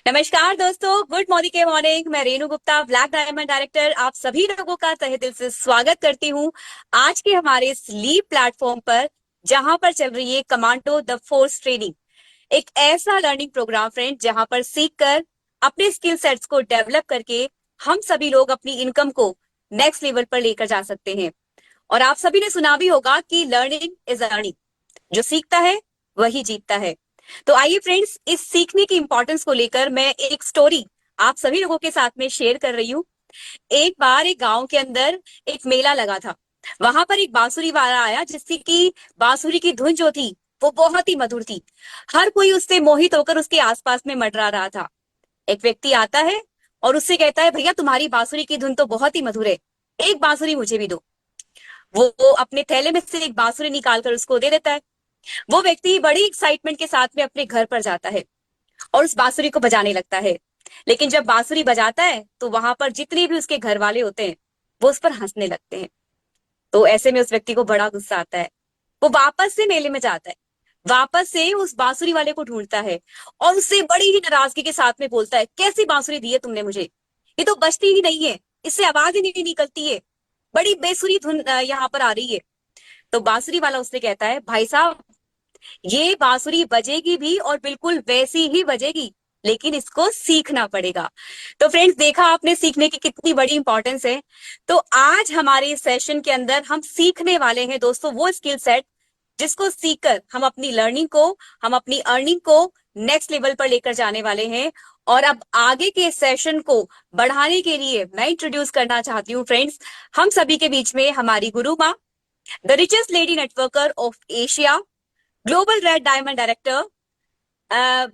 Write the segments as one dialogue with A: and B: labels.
A: नमस्कार दोस्तों, good morning के मॉर्निंग। मैं Renu Gupta, black diamond director, आप सभी लोगों का तहे दिल से स्वागत करती हूँ आज के हमारे इस लीव प्लेटफॉर्म पर, जहां पर चल रही है कमांडो द फोर्स ट्रेनिंग। एक ऐसा लर्निंग प्रोग्राम फ्रेंड जहां पर सीख कर अपने स्किल सेट्स को डेवलप करके हम सभी लोग अपनी इनकम को नेक्स्ट लेवल पर लेकर जा सकते हैं। और आप सभी ने सुना भी होगा कि लर्निंग इज अर्निंग। जो सीखता है वही जीतता है। तो आइए फ्रेंड्स, इस सीखने की इंपॉर्टेंस को लेकर मैं एक स्टोरी आप सभी लोगों के साथ में शेयर कर रही हूँ। एक बार एक गांव के अंदर एक मेला लगा था। वहां पर एक बांसुरी वाला आया, जिसकी की बांसुरी की धुन जो थी वो बहुत ही मधुर थी। हर कोई उससे मोहित होकर उसके आसपास में मंडरा रहा था। एक व्यक्ति आता है और उससे कहता है, भैया तुम्हारी बांसुरी की धुन तो बहुत ही मधुर है, एक बांसुरी मुझे भी दो। वो अपने थैले में से एक बांसुरी निकाल कर उसको दे देता है। वो व्यक्ति बड़ी एक्साइटमेंट के साथ में अपने घर पर जाता है और उस बांसुरी को बजाने लगता है। लेकिन जब बांसुरी बजाता है तो वहां पर जितने भी उसके घर वाले होते हैं वो उस पर हंसने लगते हैं। तो ऐसे में उस व्यक्ति को बड़ा गुस्सा आता है। वो वापस से मेले में जाता है, वापस से उस बांसुरी वाले को ढूंढता है और उससे बड़ी ही नाराजगी के साथ में बोलता है, कैसी बांसुरी दी है तुमने मुझे, ये तो बजती ही नहीं है, इससे आवाज ही नहीं निकलती है, बड़ी बेसुरी धुन यहाँ पर आ रही है। तो बांसुरी वाला उससे कहता है, भाई साहब ये बांसुरी बजेगी भी और बिल्कुल वैसी ही बजेगी, लेकिन इसको सीखना पड़ेगा। तो फ्रेंड्स, देखा आपने सीखने की कितनी बड़ी इंपॉर्टेंस है। तो आज हमारे इस सेशन के अंदर हम सीखने वाले हैं दोस्तों वो स्किल सेट जिसको सीखकर हम अपनी लर्निंग को, हम अपनी अर्निंग को नेक्स्ट लेवल पर लेकर जाने वाले हैं। और अब आगे के सेशन को बढ़ाने के लिए मैं इंट्रोड्यूस करना चाहती हूँ फ्रेंड्स, हम सभी के बीच में हमारी गुरु माँ, the richest lady networker of Asia, global red diamond director,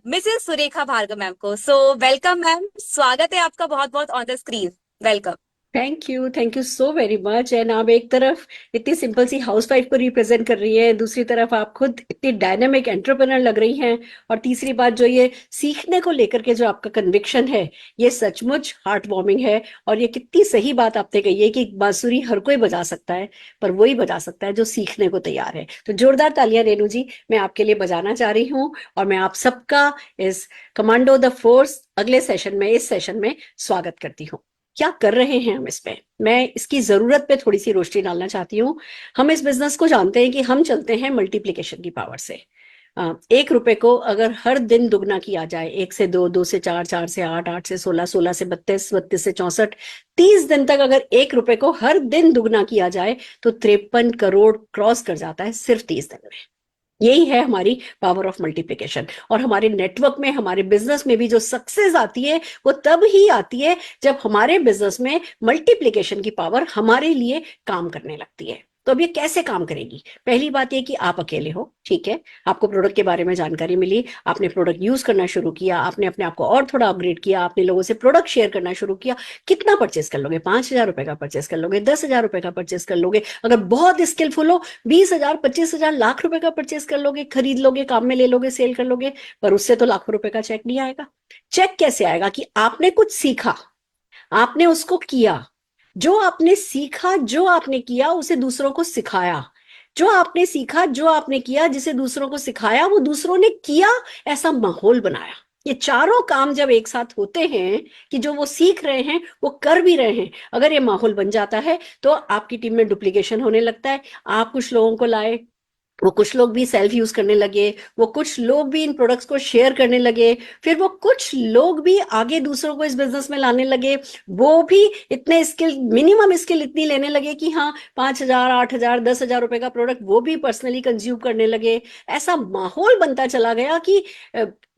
A: Mrs Surekha Bhargava ma'am को। सो वेलकम मैम, स्वागत है आपका बहुत बहुत on the screen. Welcome.
B: Thank you so very much. And आप एक तरफ इतनी सिंपल सी हाउसवाइफ को रिप्रेजेंट कर रही हैं, दूसरी तरफ आप खुद इतनी डायनामिक एंटरप्रेन्योर लग रही हैं, और तीसरी बात जो ये सीखने को लेकर के जो आपका कन्विक्शन है, ये सचमुच हार्ट वार्मिंग है। और ये कितनी सही बात आपने कही है कि बांसुरी हर कोई बजा सकता है, पर वही बजा सकता है जो सीखने को तैयार है। तो जोरदार तालियां रेनू जी, मैं आपके लिए बजाना चाह रही हूँ। और मैं आप सबका इस कमांडो द फोर्स अगले सेशन में, इस सेशन में स्वागत करती हूँ। क्या कर रहे हैं हम इसमें, मैं इसकी जरूरत पे थोड़ी सी रोशनी डालना चाहती हूँ। हम इस बिजनेस को जानते हैं कि हम चलते हैं मल्टीप्लिकेशन की पावर से। 1 रुपए को अगर हर दिन दुगना किया जाए, 1 से 2, 2 से 4, 4 से 8, 8 से 16, 16 से 32, 32 से 64, 30 दिन तक अगर 1 रुपए को हर दिन दुगना किया जाए तो 53 करोड़ क्रॉस कर जाता है सिर्फ 30 दिन में। यही है हमारी पावर ऑफ मल्टीप्लिकेशन। और हमारे नेटवर्क में, हमारे बिजनेस में भी जो सक्सेस आती है वो तब ही आती है जब हमारे बिजनेस में मल्टीप्लिकेशन की पावर हमारे लिए काम करने लगती है। तो अब ये कैसे काम करेगी? पहली बात ये कि आप अकेले हो, ठीक है, आपको प्रोडक्ट के बारे में जानकारी मिली, आपने प्रोडक्ट यूज करना शुरू किया, आपने अपने आप को और थोड़ा अपग्रेड किया, आपने लोगों से प्रोडक्ट शेयर करना शुरू किया। कितना परचेस कर लोगे? 5,000 रुपए का परचेस कर लोगे, 10,000 रुपए का परचेस कर लोगे, अगर बहुत स्किलफुल हो 20,000, 25,000, लाख रुपए का परचेस कर लोगे, खरीद लोगे, काम में ले लोगे, सेल कर लोगे। पर उससे तो लाखों रुपए का चेक नहीं आएगा। चेक कैसे आएगा? कि आपने कुछ सीखा, आपने उसको किया, जो आपने सीखा, जो आपने किया उसे दूसरों को सिखाया, जो आपने सीखा, जो आपने किया, जिसे दूसरों को सिखाया वो दूसरों ने किया, ऐसा माहौल बनाया। ये चारों काम जब एक साथ होते हैं कि जो वो सीख रहे हैं वो कर भी रहे हैं, अगर ये माहौल बन जाता है तो आपकी टीम में डुप्लीकेशन होने लगता है। आप कुछ लोगों को लाए, वो कुछ लोग भी सेल्फ यूज करने लगे, वो कुछ लोग भी इन प्रोडक्ट्स को शेयर करने लगे, फिर वो कुछ लोग भी आगे दूसरों को इस बिजनेस में लाने लगे, वो भी इतने स्किल, मिनिमम स्किल इतनी लेने लगे कि हाँ 5,000, 8,000, 10,000 रुपए का प्रोडक्ट वो भी पर्सनली कंज्यूम करने लगे। ऐसा माहौल बनता चला गया कि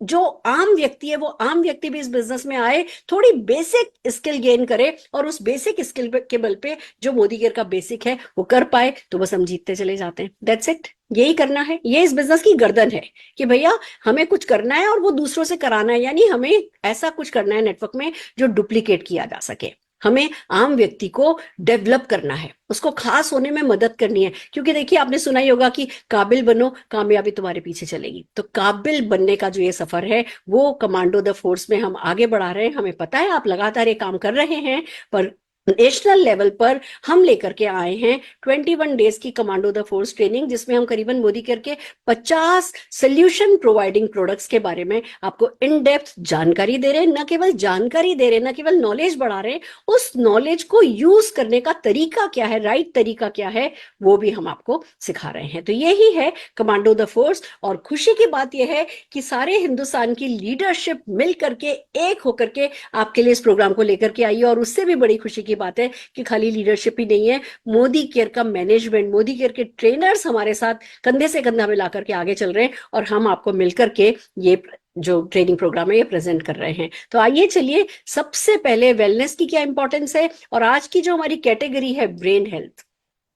B: जो आम व्यक्ति है वो आम व्यक्ति भी इस बिजनेस में आए, थोड़ी बेसिक स्किल गेन करे, और उस बेसिक स्किल के बल पे जो मोदी केयर का बेसिक है वो कर पाए, तो बस हम जीतते चले जाते हैं। That's it. यही करना है, ये इस बिजनेस की गर्दन है कि भैया हमें कुछ करना है और वो दूसरों से कराना है, यानी हमें ऐसा कुछ करना है नेटवर्क में जो डुप्लीकेट किया जा सके। हमें आम व्यक्ति को डेवलप करना है, उसको खास होने में मदद करनी है। क्योंकि देखिए, आपने सुना ही होगा कि काबिल बनो, कामयाबी तुम्हारे पीछे चलेगी। तो काबिल बनने का जो ये सफर है वो कमांडो द फोर्स में हम आगे बढ़ा रहे हैं। हमें पता है आप लगातार ये काम कर रहे हैं, पर नेशनल लेवल पर हम लेकर के आए हैं 21 डेज की कमांडो द फोर्स ट्रेनिंग, जिसमें हम करीबन मोदी केयर के 50 सोल्यूशन प्रोवाइडिंग प्रोडक्ट्स के बारे में आपको इन डेप्थ जानकारी दे रहे हैं। न केवल जानकारी दे रहे हैं, न केवल नॉलेज बढ़ा रहे हैं, उस नॉलेज को यूज करने का तरीका क्या है, राइट तरीका क्या है, वो भी हम आपको सिखा रहे हैं। तो यही है कमांडो द फोर्स। और खुशी की बात यह है कि सारे हिंदुस्तान की लीडरशिप मिल करके, एक होकर के आपके लिए इस प्रोग्राम को लेकर के आई है। और उससे भी बड़ी खुशी की बात है कि खाली लीडरशिप ही नहीं है, मोदी केयर का मैनेजमेंट, मोदी केयर के ट्रेनर्स हमारे साथ कंधे से कंधा मिला करके आगे चल रहे हैं, और हम आपको मिलकर के ये जो ट्रेनिंग प्रोग्राम है ये प्रेजेंट कर रहे हैं। तो आइए चलिए, सबसे पहले वेलनेस की क्या इंपॉर्टेंस है, और आज की जो हमारी कैटेगरी है ब्रेन हेल्थ,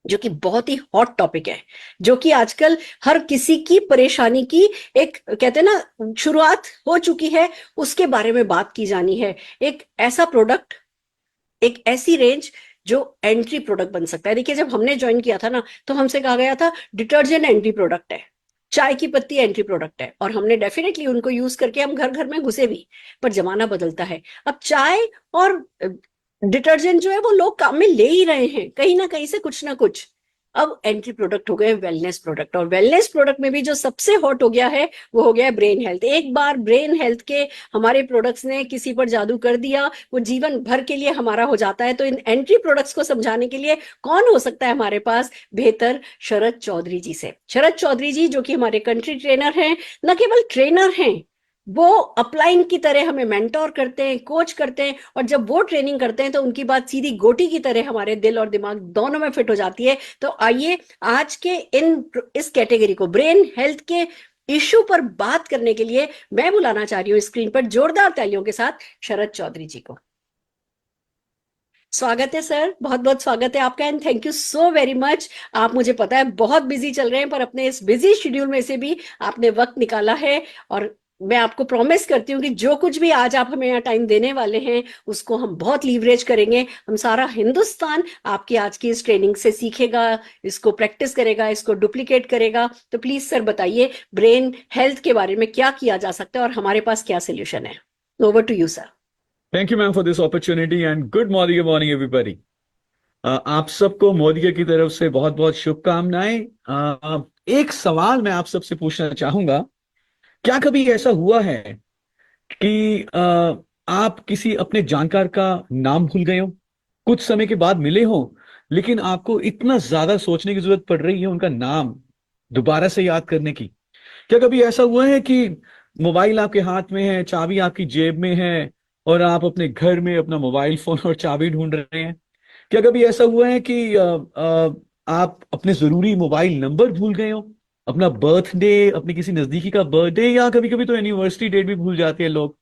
B: जो कि बहुत ही हॉट टॉपिक है, जो कि आजकल हर किसी की परेशानी की एक, कहते हैं ना, शुरुआत हो चुकी है, उसके बारे में बात की जानी है। एक ऐसा प्रोडक्ट, एक ऐसी रेंज जो एंट्री प्रोडक्ट बन सकता है। देखिए, जब हमने ज्वाइन किया था ना, तो हमसे कहा गया था डिटर्जेंट एंट्री प्रोडक्ट है, चाय की पत्ती एंट्री प्रोडक्ट है, और हमने डेफिनेटली उनको यूज करके हम घर घर में घुसे भी। पर जमाना बदलता है, अब चाय और डिटर्जेंट जो है वो लोग काम में ले ही रहे हैं, कहीं ना कहीं से कुछ ना कुछ। अब एंट्री प्रोडक्ट हो गए वेलनेस प्रोडक्ट, और वेलनेस प्रोडक्ट में भी जो सबसे हॉट हो गया है वो हो गया है ब्रेन हेल्थ। एक बार ब्रेन हेल्थ के हमारे प्रोडक्ट्स ने किसी पर जादू कर दिया, वो जीवन भर के लिए हमारा हो जाता है। तो इन एंट्री प्रोडक्ट्स को समझाने के लिए कौन हो सकता है हमारे पास बेहतर, शरद चौधरी जी से। शरद चौधरी जी, जो कि हमारे कंट्री ट्रेनर हैं, न केवल ट्रेनर हैं, वो अपलाइन की तरह हमें मेंटोर करते हैं, कोच करते हैं, और जब वो ट्रेनिंग करते हैं तो उनकी बात सीधी गोटी की तरह हमारे दिल और दिमाग दोनों में फिट हो जाती है। तो आइए, आज के इस कैटेगरी को, ब्रेन हेल्थ के इश्यू पर बात करने के लिए मैं बुलाना चाह रही हूँ स्क्रीन पर जोरदार तालियों के साथ शरद चौधरी जी को। स्वागत है सर, बहुत बहुत स्वागत है आपका, and thank you so very much. आप, मुझे पता है बहुत बिजी चल रहे हैं, पर अपने इस बिजी शेड्यूल में से भी आपने वक्त निकाला है, और मैं आपको प्रॉमिस करती हूँ कि जो कुछ भी आज आप हमें यहाँ टाइम देने वाले हैं, उसको हम बहुत लीवरेज करेंगे। हम सारा हिंदुस्तान आपकी आज की इस ट्रेनिंग से सीखेगा, इसको प्रैक्टिस करेगा, इसको डुप्लीकेट करेगा। तो प्लीज सर बताइए, ब्रेन हेल्थ के बारे में क्या किया जा सकता है और हमारे पास क्या सोल्यूशन है। Over to you sir.
C: Thank you ma'am for this opportunity and good morning everybody. आप सबको मोदी की तरफ से बहुत बहुत शुभकामनाएं। एक सवाल मैं आप सबसे पूछना चाहूंगा, क्या कभी ऐसा हुआ है कि आप किसी अपने जानकार का नाम भूल गए हो, कुछ समय के बाद मिले हो, लेकिन आपको इतना ज्यादा सोचने की जरूरत पड़ रही है उनका नाम दोबारा से याद करने की? क्या कभी ऐसा हुआ है कि मोबाइल आपके हाथ में है, चाबी आपकी जेब में है, और आप अपने घर में अपना मोबाइल फोन और चाबी ढूंढ रहे हैं? क्या कभी ऐसा हुआ है कि आप अपने जरूरी मोबाइल नंबर भूल गए हो, अपना बर्थडे, अपने किसी नजदीकी का बर्थडे, या कभी कभी तो एनिवर्सरी डेट भी भूल जाते हैं लोग?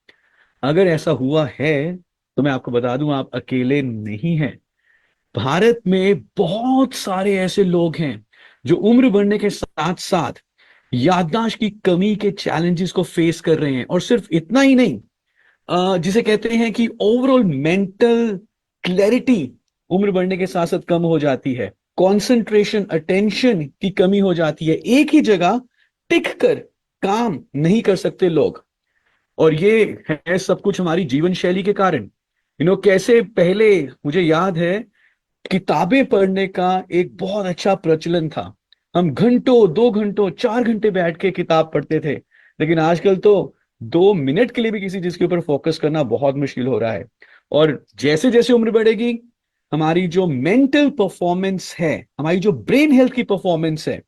C: अगर ऐसा हुआ है तो मैं आपको बता दूं, आप अकेले नहीं हैं। भारत में बहुत सारे ऐसे लोग हैं जो उम्र बढ़ने के साथ साथ याददाश्त की कमी के चैलेंजेस को फेस कर रहे हैं। और सिर्फ इतना ही नहीं, जिसे कहते हैं कि ओवरऑल मेंटल क्लैरिटी उम्र बढ़ने के साथ साथ कम हो जाती है, कंसंट्रेशन, अटेंशन की कमी हो जाती है, एक ही जगह टिक कर काम नहीं कर सकते लोग। और ये है सब कुछ हमारी जीवन शैली के कारण। कैसे पहले मुझे याद है, किताबें पढ़ने का एक बहुत अच्छा प्रचलन था। हम घंटों, 2 घंटों, 4 घंटे बैठ के किताब पढ़ते थे, लेकिन आजकल तो 2 मिनट के लिए भी किसी चीज के ऊपर फोकस करना बहुत मुश्किल हो रहा है। और जैसे जैसे उम्र बढ़ेगी, हमारी जो मेंटल परफॉर्मेंस है, हमारी जो ब्रेन हेल्थ की परफॉर्मेंस है,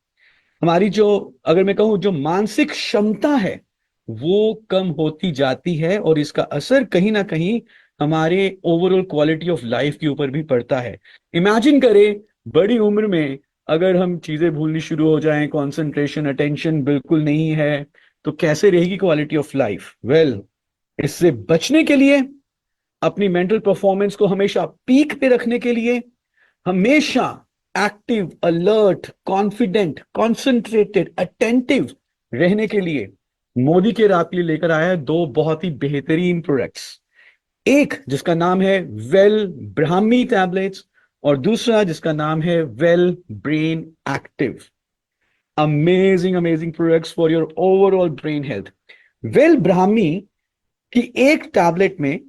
C: हमारी जो, अगर मैं कहूं, जो मानसिक क्षमता है, वो कम होती जाती है, और इसका असर कहीं ना कहीं हमारे ओवरऑल क्वालिटी ऑफ लाइफ के ऊपर भी पड़ता है। इमेजिन करें, बड़ी उम्र में अगर हम चीजें भूलनी शुरू हो जाएं, कंसंट्रेशन, अटेंशन बिल्कुल नहीं है, तो कैसे रहेगी क्वालिटी ऑफ लाइफ? इससे बचने के लिए, अपनी मेंटल परफॉर्मेंस को हमेशा पीक पे रखने के लिए, हमेशा active, alert, confident, concentrated, attentive रहने के लिए मोदी के आपके लिए लेकर आया है 2 बहुत ही बेहतरीन प्रोडक्ट्स। एक जिसका नाम है वेल ब्राह्मी टैबलेट्स, और दूसरा जिसका नाम है well brain active. Amazing amazing products for your overall brain health. Well Brahmi की एक टैबलेट में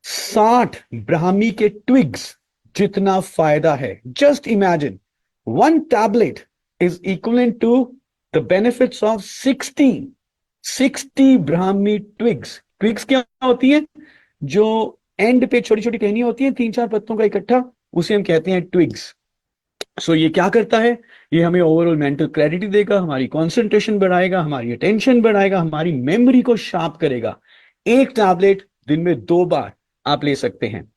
C: 60 ब्राह्मी के ट्विग्स, जितना फायदा है। Just imagine 1 tablet is equivalent to the benefits of 60 Brahmi twigs. Twigs क्या होती है? जो एंड पे छोटी छोटी टहनियां होती हैं, 3-4 पत्तों का इकट्ठा, उसे हम कहते हैं ट्विग्स। सो ये क्या करता है? ये हमें ओवरऑल मेंटल क्लैरिटी देगा, हमारी कंसंट्रेशन बढ़ाएगा, हमारी अटेंशन बढ़ाएगा, हमारी मेमोरी को शार्प करेगा। 1 टैबलेट दिन में 2 बार आप ले सकते हैं।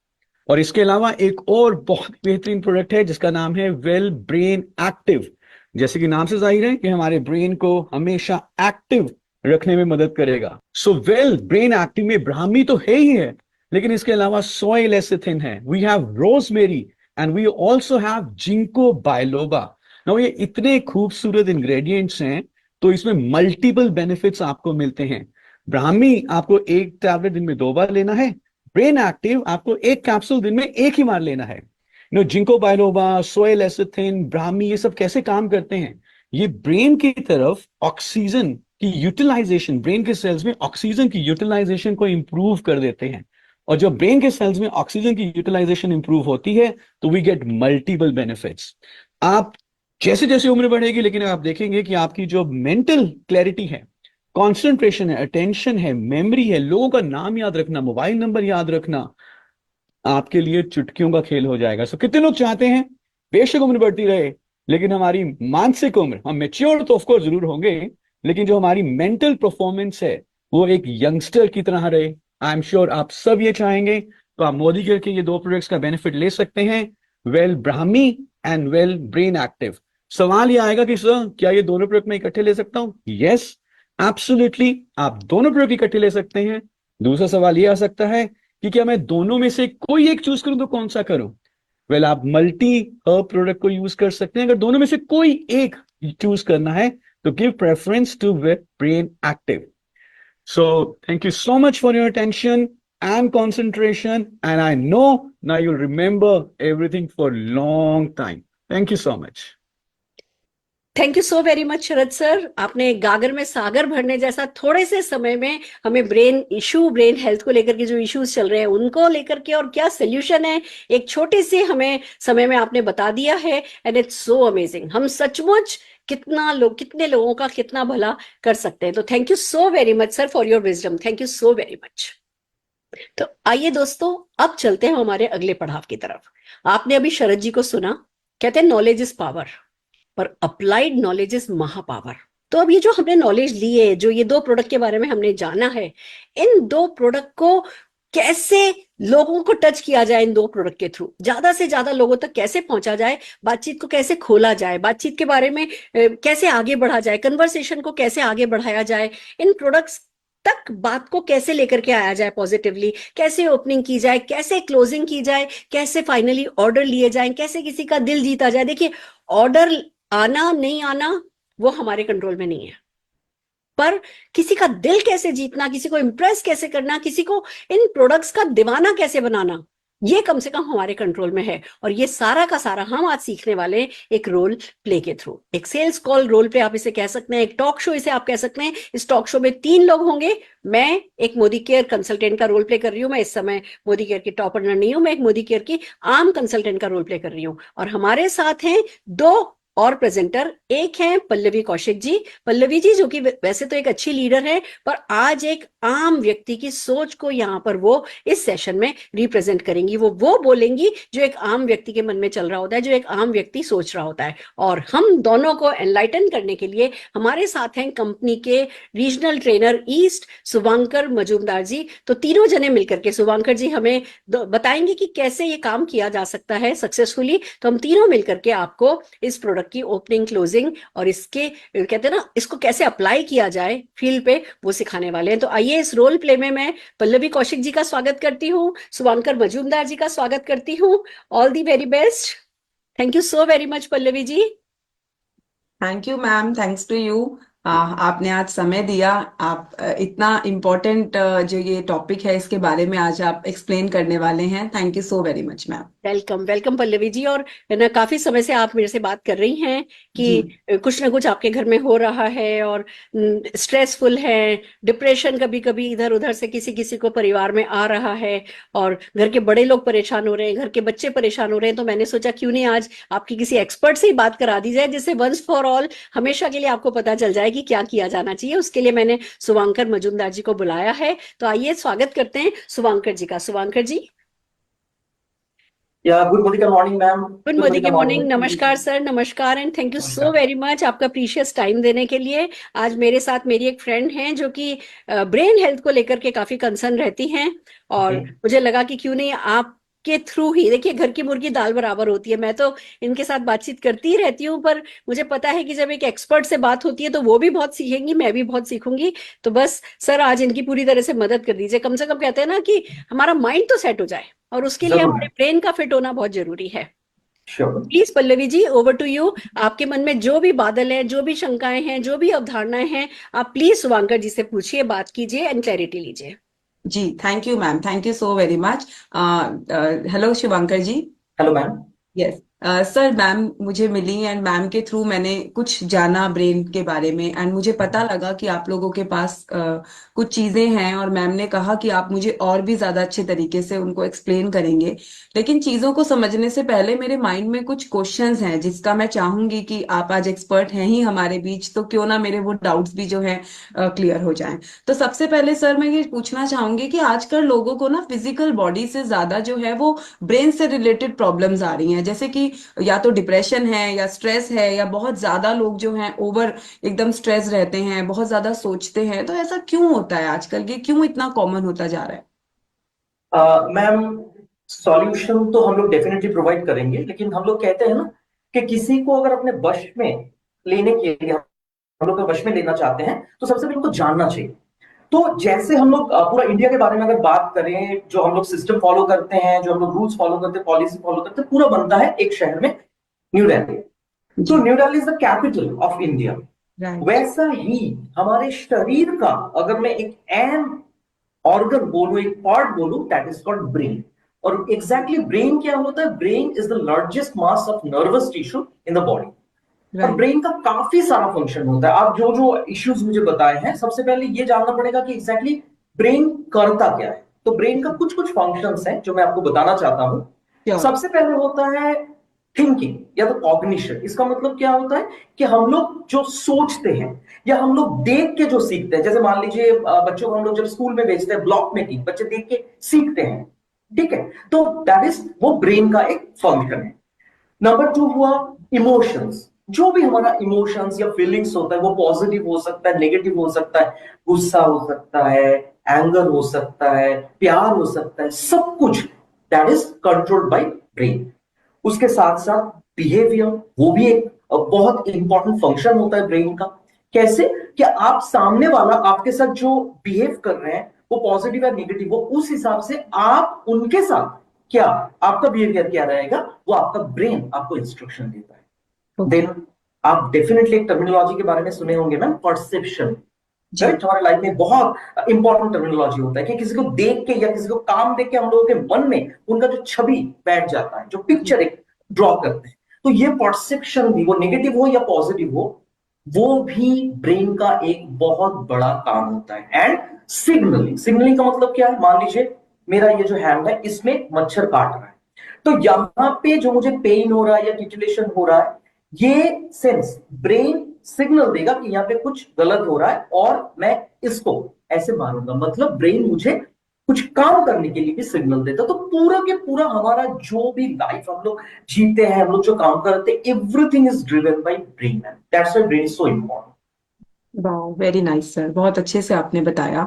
C: और इसके अलावा एक और बहुत बेहतरीन प्रोडक्ट है जिसका नाम है वेल ब्रेन एक्टिव। जैसे कि नाम से जाहिर है कि हमारे ब्रेन को हमेशा एक्टिव रखने में मदद करेगा। सो वेल ब्रेन एक्टिव में ब्राह्मी तो है ही है, लेकिन इसके अलावा सोय लेसिथिन है, we have rosemary and we also have ginkgo biloba. Now ये इतने खूबसूरत इंग्रेडिएंट्स हैं, तो इसमें मल्टीपल बेनिफिट्स आपको मिलते हैं। ब्राह्मी आपको 1 टैबलेट दिन में 2 बार लेना है। ब्रेन एक्टिव आपको 1 कैप्सूल दिन में 1 ही बार लेना है। जिंको बायलोबा, सोय लेसिथिन, ब्राह्मी, ये सब कैसे काम करते हैं? ये ब्रेन की तरफ ऑक्सीजन की यूटिलाइजेशन, ब्रेन के सेल्स में ऑक्सीजन की यूटिलाइजेशन को इंप्रूव कर देते हैं। और जब ब्रेन के सेल्स में ऑक्सीजन की यूटिलाइजेशन इंप्रूव होती है तो वी गेट मल्टीपल बेनिफिट्स। आप जैसे जैसे उम्र बढ़ेगी, लेकिन आप देखेंगे कि आपकी जो मेंटल क्लैरिटी है, कॉन्सेंट्रेशन है, अटेंशन है, मेमोरी है, लोगों का नाम याद रखना, मोबाइल नंबर याद रखना, आपके लिए चुटकियों का खेल हो जाएगा। सो कितने लोग चाहते हैं बेशक उम्र बढ़ती रहे, लेकिन हमारी मानसिक उम्र, हम मेच्योर तो ऑफकोर्स जरूर होंगे, लेकिन जो हमारी मेंटल परफॉर्मेंस है वो एक यंगस्टर की तरह रहे। आई एम श्योर आप सब ये चाहेंगे। तो आप मोदी केयर के ये 2 प्रोडक्ट्स का बेनिफिट ले सकते हैं, well Brahmi and well brain active. सवाल ये आएगा कि सर क्या ये दोनों प्रोडक्ट मैं इकट्ठे ले सकता हूं? यस, एब्सोल्युटली, आप दोनों प्रोडक्ट इकट्ठे ले सकते हैं। दूसरा सवाल ये आ सकता है कि क्या मैं दोनों में से कोई एक चूज करूं तो कौन सा करूं? वेल, आप मल्टी हर्ब प्रोडक्ट को यूज कर सकते हैं। अगर दोनों में से कोई एक चूज करना है तो give preference to brain active. So thank you so much for your attention and concentration, and I know now you'll remember everything for a long time. Thank you so much.
B: Thank you so very much Sharad sir. आपने गागर में सागर भरने जैसा थोड़े से समय में हमें ब्रेन इशू, ब्रेन हेल्थ को लेकर के जो इश्यूज चल रहे हैं उनको लेकर के और क्या सोल्यूशन है, एक छोटे से हमें समय में आपने बता दिया है। And it's so amazing. हम सचमुच कितने लोगों का कितना भला कर सकते हैं। तो thank you so very much sir for your wisdom. Thank you so very much. तो आइए दोस्तों, अब चलते हैं हमारे अगले पड़ाव की तरफ। आपने अभी शरद जी को सुना, कहते हैं नॉलेज इज पावर, पर अप्लाइड नॉलेज इज महापावर। तो अब ये जो हमने नॉलेज ली है, जो ये 2 प्रोडक्ट के बारे में हमने जाना है, इन 2 प्रोडक्ट को कैसे लोगों को टच किया जाए, इन 2 प्रोडक्ट के थ्रू ज्यादा से ज्यादा लोगों तक कैसे पहुंचा जाए, बातचीत को कैसे खोला जाए, बातचीत के बारे में कैसे आगे बढ़ा जाए, कन्वर्सेशन को कैसे आगे बढ़ाया जाए, इन प्रोडक्ट्स तक बात को कैसे लेकर के आया जाए पॉजिटिवली, कैसे ओपनिंग की जाए, कैसे क्लोजिंग की जाए, कैसे फाइनली ऑर्डर लिए जाए, कैसे किसी का दिल जीता जाए। देखिए, ऑर्डर आना नहीं आना वो हमारे कंट्रोल में नहीं है, पर किसी का दिल कैसे जीतना, किसी को इंप्रेस कैसे करना, किसी को इन प्रोडक्ट्स का दीवाना कैसे बनाना, ये कम से कम हमारे कंट्रोल में है। और ये सारा का सारा हम आज सीखने वाले एक रोल प्ले के थ्रू, एक सेल्स कॉल रोल प्ले आप इसे कह सकते हैं, एक टॉक शो इसे आप कह सकते हैं। इस टॉक शो में 3 लोग होंगे। मैं एक मोदी केयर कंसल्टेंट का रोल प्ले कर रही हूँ। मैं इस समय मोदी केयर की टॉप अर्नर नहीं हूं, मैं एक मोदी केयर की आम कंसल्टेंट का रोल प्ले कर रही हूँ। और हमारे साथ हैं 2 और प्रेजेंटर। एक है पल्लवी कौशिक जी। पल्लवी जी जो कि वैसे तो एक अच्छी लीडर है, पर आज एक आम व्यक्ति की सोच को यहाँ पर वो इस सेशन में रिप्रेजेंट करेंगी। वो बोलेंगी जो एक आम व्यक्ति के मन में चल रहा होता है, जो एक आम व्यक्ति सोच रहा होता है। और हम दोनों को एनलाइटन करने के लिए हमारे साथ हैं कंपनी के regional trainer east Shubhankar Majumdar ji. तो तीनों जने मिलकर के शुभांकर जी हमें बताएंगे कि कैसे ये काम किया जा सकता है सक्सेसफुली। तो हम तीनों मिलकर के आपको इस प्रोडक्ट की ओपनिंग, क्लोजिंग और इसके कहते हैं ना, इसको कैसे अप्लाई किया जाए फील्ड पे, वो सिखाने वाले हैं। तो आइए, इस रोल प्ले में मैं पल्लवी कौशिक जी का स्वागत करती हूँ, शुभांकर मजूमदार जी का स्वागत करती हूँ। All the very best. Thank you so very much Pallavi ji.
D: Thank you ma'am, thanks to you. आपने आज समय दिया। आप इतना इम्पोर्टेंट जो ये टॉपिक है इसके बारे में आज आप एक्सप्लेन करने वाले हैं। Thank you so very much ma'am.
B: Welcome welcome Pallavi ji. और है ना, काफी समय से आप मेरे से बात कर रही हैं
D: जी
B: कि कुछ ना कुछ आपके घर में हो रहा है और स्ट्रेसफुल है, डिप्रेशन कभी कभी इधर उधर से किसी किसी को परिवार में आ रहा है, और घर के बड़े लोग परेशान हो रहे हैं, घर के बच्चे परेशान हो रहे हैं। तो मैंने सोचा क्यों नहीं आज आपकी किसी एक्सपर्ट से ही बात करा दी जाए, जिससे वंस फॉर ऑल हमेशा के लिए आपको पता चल जाए कि क्या किया जाना चाहिए। उसके लिए मैंने शुभांकर मजूमदार जी को बुलाया है। तो आइए स्वागत करते हैं शुभांकर जी का। शुभांकर जी,
E: या good morning morning ma'am.
B: Good
E: good
B: morning
E: morning
B: morning.
E: Morning.
B: नमस्कार सर, नमस्कार एंड थैंक यू सो
E: नमस्कार।
B: वेरी मच आपका प्रीशियस टाइम देने के लिए। आज मेरे साथ मेरी एक फ्रेंड हैं जो कि ब्रेन हेल्थ को लेकर के काफी कंसर्न रहती हैं, और
E: ओके।
B: मुझे लगा कि क्यों नहीं आपके थ्रू ही, देखिए घर की मुर्गी दाल बराबर होती है। मैं तो इनके साथ बातचीत करती ही रहती हूँ, पर मुझे पता है कि जब एक एक्सपर्ट से बात होती है तो वो भी बहुत सीखेंगी, मैं भी बहुत सीखूंगी। तो बस सर आज इनकी पूरी तरह से मदद कर दीजिए। कम से कम कहते हैं ना कि हमारा माइंड तो सेट हो जाए, और उसके लिए
E: जरूर
B: हमारे
E: मैम,
B: ब्रेन का फिट होना बहुत जरूरी है।
E: Sure.
B: Please Pallavi ji, over to you. आपके मन में जो भी बादल है, जो भी शंकाएं हैं, जो भी अवधारणाएं हैं, आप प्लीज शुभांकर जी से पूछिए, बात कीजिए एंड क्लैरिटी लीजिए।
D: जी thank you ma'am, thank you so very much. Hello Shivankar ji.
E: Hello ma'am.
D: Yes sir, ma'am मुझे मिली एंड मैम के थ्रू मैंने कुछ जाना ब्रेन के बारे में एंड मुझे पता लगा कि आप लोगों के पास कुछ चीजें हैं और मैम ने कहा कि आप मुझे और भी ज्यादा अच्छे तरीके से उनको एक्सप्लेन करेंगे। लेकिन चीजों को समझने से पहले मेरे माइंड में कुछ क्वेश्चंस हैं जिसका मैं चाहूंगी कि आप आज एक्सपर्ट हैं ही हमारे बीच, तो क्यों ना मेरे वो डाउट्स भी जो है क्लियर हो जाएं। तो सबसे पहले सर मैं ये पूछना चाहूंगी कि आजकल लोगों को ना फिजिकल बॉडी से ज्यादा जो है वो ब्रेन से रिलेटेड प्रॉब्लम्स आ रही हैं, जैसे कि या तो डिप्रेशन है या स्ट्रेस है, या बहुत ज्यादा लोग जो हैं ओवर एकदम स्ट्रेस रहते हैं, बहुत ज्यादा सोचते हैं। तो ऐसा क्यों होता है आजकल, ये क्यों इतना कॉमन होता जा रहा है?
E: मैम, सॉल्यूशन तो हम लोग डेफिनेटली प्रोवाइड करेंगे, लेकिन हम लोग कहते हैं ना कि किसी को अगर अपने वश में लेने के लिए हम लोग वश में लेना चाहते हैं तो सबसे पहले उनको जानना चाहिए। तो जैसे हम लोग पूरा इंडिया के बारे में अगर बात करें, जो हम लोग सिस्टम फॉलो करते हैं, जो हम लोग रूल्स फॉलो करते हैं, पॉलिसी फॉलो करते हैं, पूरा बनता है एक शहर में, न्यू दिल्ली। तो
D: जी
E: new Delhi is the capital of India.
D: Right.
E: वैसा ही हमारे शरीर का अगर मैं एक अहम ऑर्गन बोलूं, एक पार्ट बोलूं, दैट इज कॉल्ड ब्रेन। और एग्जैक्टली ब्रेन क्या होता है? Brain is the largest mass of nervous tissue in the body. और
D: राइट।
E: ब्रेन का काफी सारा फंक्शन होता है। आप जो जो इश्यूज मुझे बताए हैं, सबसे पहले ये जानना पड़ेगा कि एग्जैक्टली ब्रेन करता क्या है। तो ब्रेन का कुछ कुछ फंक्शंस हैं जो मैं आपको बताना चाहता हूं।
D: श्योर।
E: सबसे पहले होता है थिंकिंग या तो कॉग्निशन। इसका मतलब क्या होता है कि हम लोग जो सोचते हैं या हम लोग देख के जो सीखते हैं, जैसे मान लीजिए बच्चों को हम लोग जब स्कूल में भेजते हैं, ब्लॉक में की बच्चे देख के सीखते हैं, ठीक है? तो दैट इज वो ब्रेन का एक फंक्शन है। नंबर टू हुआ इमोशंस। जो भी हमारा इमोशंस या फीलिंग्स होता है वो पॉजिटिव हो सकता है, नेगेटिव हो सकता है, गुस्सा हो सकता है, एंगर हो सकता है, प्यार हो सकता है, सब कुछ that is controlled by brain. उसके साथ साथ बिहेवियर, वो भी एक बहुत इंपॉर्टेंट फंक्शन होता है ब्रेन का। कैसे? कि आप सामने वाला आपके साथ जो बिहेव कर रहे हैं वो पॉजिटिव या नेगेटिव, वो उस हिसाब से आप उनके साथ क्या, आपका बिहेवियर क्या रहेगा, वो आपका ब्रेन आपको इंस्ट्रक्शन देता है।
D: ओके।
E: देन आप डेफिनेटली एक टर्मिनोलॉजी के बारे में सुने होंगे मैम, परसेप्शन।
D: जी
E: राइट? हमारे लाइफ में बहुत इंपॉर्टेंट टर्मिनोलॉजी होता है कि किसी को देख के या किसी को काम देख के हम लोगों के मन में उनका जो छवि बैठ जाता है, जो पिक्चर एक ड्रॉ करते हैं। तो ये परसेप्शन भी, वो नेगेटिव हो या पॉजिटिव हो, वो भी ब्रेन का एक बहुत बड़ा काम होता है। एंड सिग्नलिंग, सिग्नलिंग का मतलब क्या है? मान लीजिए मेरा ये जो हैंड है, इसमें मच्छर काट रहा है, तो यहां पे जो मुझे पेन हो रहा है या टिटुलेशन हो रहा है, ये सेंस ब्रेन सिग्नल देगा कि यहाँ पे कुछ गलत हो रहा है और मैं इसको ऐसे मारूंगा। मतलब ब्रेन मुझे कुछ काम करने के लिए भी सिग्नल देता। तो पूरा के पूरा हमारा जो भी लाइफ हम लोग जीते हैं, हम लोग जो काम करते हैं, everything is driven by brain. That's why brain is so important.
D: वाह, वेरी नाइस सर, बहुत अच्छे से आपने बताया।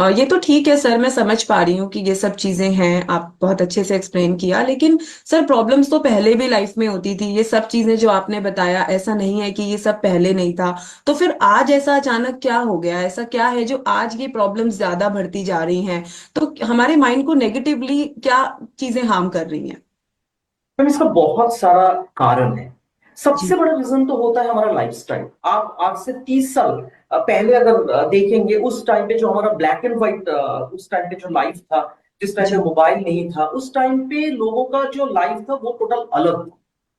D: ये तो ठीक है सर, मैं समझ पा रही हूँ कि ये सब चीजें हैं, आप बहुत अच्छे से एक्सप्लेन किया। लेकिन सर प्रॉब्लम्स तो पहले भी लाइफ में होती थी, ये सब चीजें जो आपने बताया ऐसा नहीं है कि ये सब पहले नहीं था। तो फिर आज ऐसा अचानक क्या हो गया, ऐसा क्या है जो आज ये प्रॉब्लम्स ज्यादा बढ़ती जा रही हैं? तो हमारे माइंड को नेगेटिवली क्या चीजें हार्म कर रही हैं?
E: मैम, इसका बहुत सारा कारण है। सबसे बड़ा रीजन तो होता है हमारा लाइफस्टाइल। आप आज से 30 साल पहले अगर देखेंगे, उस टाइम पे जो हमारा ब्लैक एंड व्हाइट, उस टाइम पे जो लाइफ था, जिस टाइम पे
D: जी
E: मोबाइल नहीं था, उस टाइम पे लोगों का जो लाइफ था वो टोटल अलग था,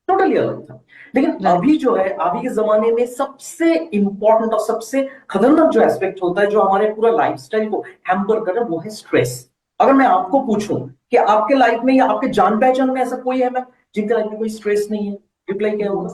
E: टोटली अलग था। लेकिन
D: राइट
E: अभी जो है, अभी के जमाने में सबसे इंपॉर्टेंट और सबसे खतरनाक जो एस्पेक्ट होता है, जो हमारे पूरा लाइफस्टाइल को हैम्पर कर रहा है, वो है स्ट्रेस। अगर मैं आपको पूछूं कि आपके लाइफ में या आपके जान पहचान में ऐसा कोई है मैम जिनके लाइफ में कोई स्ट्रेस नहीं है, रिप्लाई क्या होगा?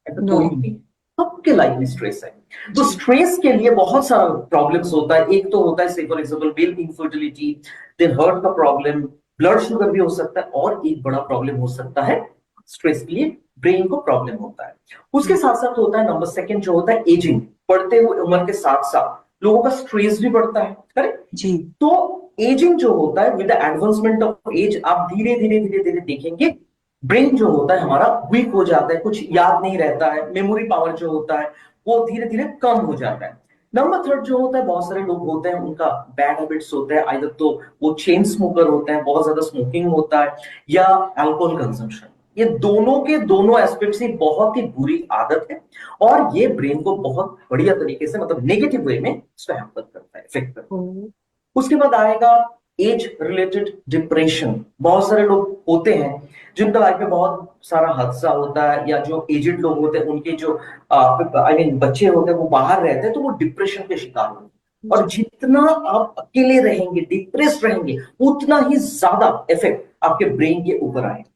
E: ऐसा
D: नो
E: कोई भी नहीं है। सबके लाइफ में स्ट्रेस है। तो
D: जी
E: स्ट्रेस के लिए बहुत सारा प्रॉब्लम्स होता है। एक तो होता है से for example male infertility, then heart का प्रॉब्लम, ब्लड शुगर भी हो सकता है, और एक बड़ा प्रॉब्लम हो सकता है स्ट्रेस के लिए ब्रेन को प्रॉब्लम होता है। उसके साथ साथ होता है नंबर सेकंड जो होता है एजिंग। बढ़ते हुए उम्र के साथ साथ लोगों का स्ट्रेस भी बढ़ता है, करेक्ट?
D: जी
E: तो एजिंग जो होता है, with the advancement of age, आप धीरे धीरे धीरे धीरे देखेंगे ब्रेन जो होता है हमारा वीक हो जाता है, कुछ याद नहीं रहता है, मेमोरी पावर जो होता है वो धीरे धीरे कम हो जाता है। नंबर थर्ड जो होता है, बहुत सारे लोग होते हैं उनका बैड हैबिट्स होते हैं, आइदर तो वो चेन स्मोकर होते हैं, बहुत ज्यादा स्मोकिंग होता है, या अल्कोहल कंजम्पशन। ये दोनों के दोनों एस्पेक्ट्स ही बहुत ही बुरी आदत है, और ये ब्रेन को बहुत बढ़िया तरीके से, मतलब नेगेटिव वे में इसको हैम्पर करता है, इफेक्ट करता है। उसके बाद आएगा एज रिलेटेड डिप्रेशन। बहुत सारे लोग होते हैं जिनका लाइफ में बहुत सारा हादसा होता है, या जो एजेड लोग होते हैं उनके जो बच्चे होते हैं वो बाहर रहते हैं, तो वो डिप्रेशन के शिकार होते हैं। और जितना आप अकेले रहेंगे, डिप्रेस रहेंगे, उतना ही ज्यादा इफेक्ट आपके ब्रेन के ऊपर आएगा।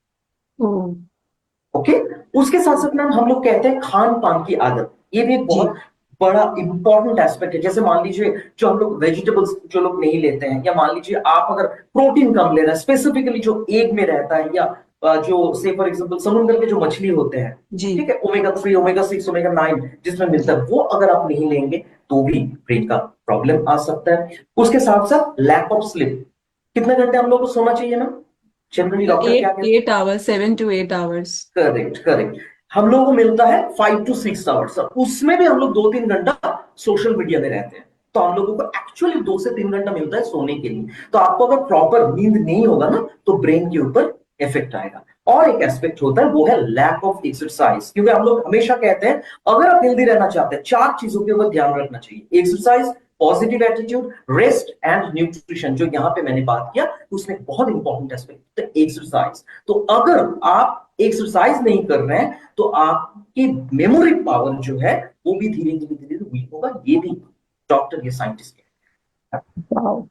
E: ओके। उसके साथ साथ मैम हम लोग कहते हैं खान पान की आदत, ये भी एक
D: जी
E: बहुत बड़ा इंपॉर्टेंट एस्पेक्ट है। जैसे मान लीजिए जो हम लोग वेजिटेबल्स जो लोग नहीं लेते हैं, या मान लीजिए आप अगर प्रोटीन कम ले रहे हैं, स्पेसिफिकली जो एग में रहता है, या जो से फॉर एग्जांपल समुद्र के जो मछली होते हैं,
D: जी
E: ठीक है, ओमेगा 3, ओमेगा 6, ओमेगा 9 जिसमें मिलता है, वो अगर आप नहीं लेंगे तो भी ब्रेन का प्रॉब्लम आ सकता है। उसके साथ साथ लैक ऑफ स्लीप। कितने घंटे हम लोग को सोना चाहिए मैम? जनरली डॉक्टर क्या कहते हैं?
D: 8 8 hours 7 to 8 hours
E: correct, correct. हम लोगों को मिलता है 5 to 6 आवर्स। उसमें भी हम लोग 2-3 घंटा सोशल मीडिया में रहते हैं, तो हम लोगों को एक्चुअली 2 से 3 घंटा मिलता है सोने के लिए। तो आपको अगर प्रॉपर नींद नहीं होगा ना, तो ब्रेन के ऊपर इफेक्ट आएगा। और एक एस्पेक्ट होता है, वो है लैक ऑफ एक्सरसाइज। क्योंकि हम लोग हमेशा कहते हैं अगर आप हेल्दी रहना चाहते हैं, 4 चीजों के ऊपर ध्यान रखना चाहिए: exercise, positive attitude, rest and nutrition. जो यहाँ पे मैंने बात किया, उसमें बहुत इंपॉर्टेंट एस्पेक्ट है एक्सरसाइज। तो अगर आप एक्सरसाइज नहीं कर रहे हैं, तो आपकी मेमोरी पावर जो है वो भी धीरे धीरे धीरे वीक होगा। ये भी डॉक्टर, ये साइंटिस्ट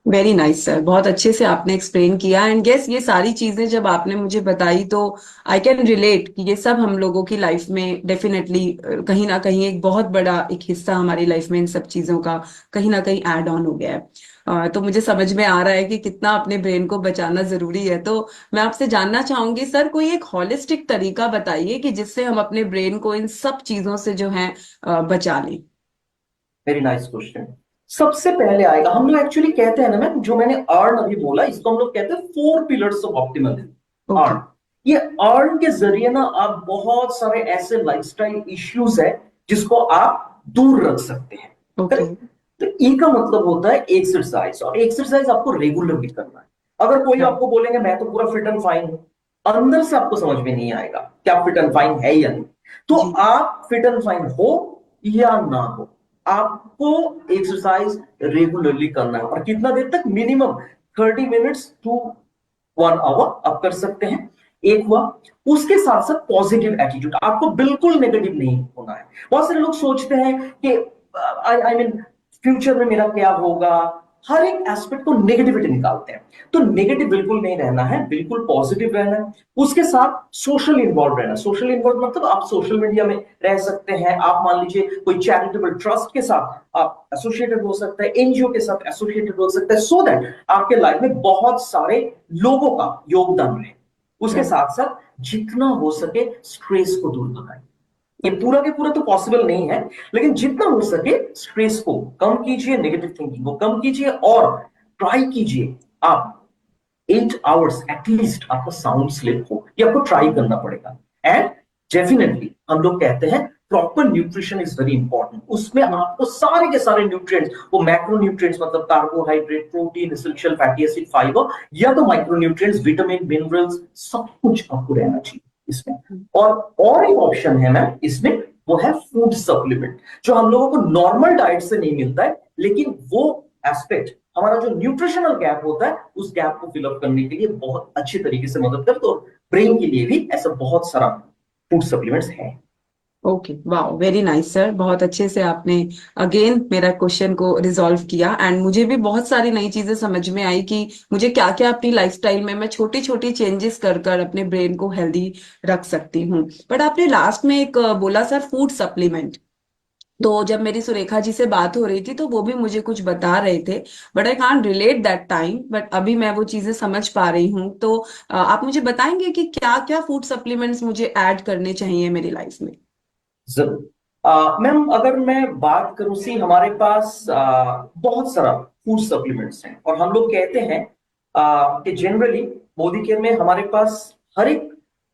D: वेरी नाइस सर, बहुत अच्छे से आपने एक्सप्लेन किया। एंड गेस ये सारी चीजें जब आपने मुझे बताई तो आई कैन रिलेट कि ये सब हम लोगों की लाइफ में डेफिनेटली कहीं ना कहीं एक बहुत बड़ा एक हिस्सा हमारी लाइफ में इन सब चीजों का कहीं ना कहीं ऐड ऑन हो गया है। तो मुझे समझ में आ रहा है कि कितना अपने ब्रेन को बचाना जरूरी है। तो मैं आपसे जानना चाहूंगी सर, कोई एक हॉलिस्टिक तरीका बताइए कि जिससे हम अपने ब्रेन को इन सब चीजों से जो है बचा लें।
E: Very nice question. सबसे पहले आएगा, हम लोग एक्चुअली कहते हैं ना मैम, जो मैंने अर्न अभी बोला, इसको हम लोग कहते हैं 4 पिलर्स ऑफ ऑप्टिमलिज्म। अर्न, ये अर्न के जरिए ना आप बहुत सारे ऐसे लाइफस्टाइल इश्यूज है जिसको आप दूर रख सकते हैं।
D: ओके
E: तो ई का मतलब होता है एक्सरसाइज, और एक्सरसाइज आपको रेगुलरली करना है। अगर कोई आपको बोलेंगे मैं तो पूरा फिट एंड फाइन हूं, अंदर से आपको समझ में नहीं आएगा क्या फिट एंड फाइन है या नहीं। तो
D: जी
E: आप फिट एंड फाइन हो या ना हो, आपको एक्सरसाइज रेगुलरली करना है। और कितना देर तक? मिनिमम 30 मिनट्स टू 1 आवर आप कर सकते हैं। एक हुआ। उसके साथ साथ पॉजिटिव एटीट्यूड, आपको बिल्कुल नेगेटिव नहीं होना है। बहुत सारे लोग सोचते हैं कि आई मीन फ्यूचर में मेरा क्या होगा, हर एक एस्पेक्ट को नेगेटिविटी निकालते हैं। तो नेगेटिव बिल्कुल नहीं रहना है, बिल्कुल पॉजिटिव रहना है। उसके साथ सोशल इन्वॉल्व रहना। सोशल इन्वॉल्व मतलब आप सोशल मीडिया में रह सकते हैं, आप मान लीजिए कोई चैरिटेबल ट्रस्ट के साथ आप एसोसिएटेड हो सकते हैं, एनजीओ के साथ एसोसिएटेड हो सकते हैं, सो दैट आपके लाइफ में बहुत सारे लोगों का योगदान रहे। उसके साथ साथ जितना हो सके स्ट्रेस को दूर भगाएं। ये पूरा के पूरा तो पॉसिबल नहीं है, लेकिन जितना हो सके स्ट्रेस को कम कीजिए, नेगेटिव थिंकिंग को कम कीजिए, और ट्राई कीजिए आप 8 आवर्स एटलीस्ट आपका साउंड स्लीप हो, ये आपको ट्राई करना पड़ेगा। एंड डेफिनेटली हम लोग कहते हैं proper nutrition is very important. उसमें आपको सारे के सारे न्यूट्रिएंट्स, वो मैक्रो न्यूट्रिएंट्स मतलब carbohydrate, protein, essential fatty acid, fibre, या तो माइक्रो न्यूट्रिएंट्स, विटामिन, मिनरल्स, सब कुछ आपको रहना चाहिए। इसमें। और एक ऑप्शन है मैम इसमें, वो है फूड सप्लीमेंट, जो हम लोगों को नॉर्मल डाइट से नहीं मिलता है, लेकिन वो एस्पेक्ट हमारा जो न्यूट्रिशनल गैप होता है उस गैप को फिलअप करने के लिए बहुत अच्छी तरीके से मदद करता है। तो ब्रेन के लिए भी ऐसा बहुत सारा फूड सप्लीमेंट्स है।
D: Okay, wow, very nice sir, बहुत अच्छे से आपने अगेन मेरा क्वेश्चन को रिजॉल्व किया एंड मुझे भी बहुत सारी नई चीजें समझ में आई कि मुझे क्या क्या अपनी लाइफस्टाइल में मैं छोटी छोटी चेंजेस कर कर अपने ब्रेन को हेल्दी रख सकती हूँ। बट आपने लास्ट में एक बोला सर फूड सप्लीमेंट, तो जब मेरी सुरेखा जी से बात हो रही थी तो वो भी मुझे कुछ बता रहे थे, but I can't relate that time, but अभी मैं वो चीजें समझ पा रही हूँ। तो आप मुझे बताएंगे कि क्या क्या फूड सप्लीमेंट्स मुझे ऐड करने चाहिए मेरी लाइफ में?
E: जरूर मैम, अगर मैं बात करूं, सी हमारे पास बहुत सारा फूड सप्लीमेंट्स हैं और हम लोग कहते हैं कि जनरली मोदी केयर में हमारे पास हर एक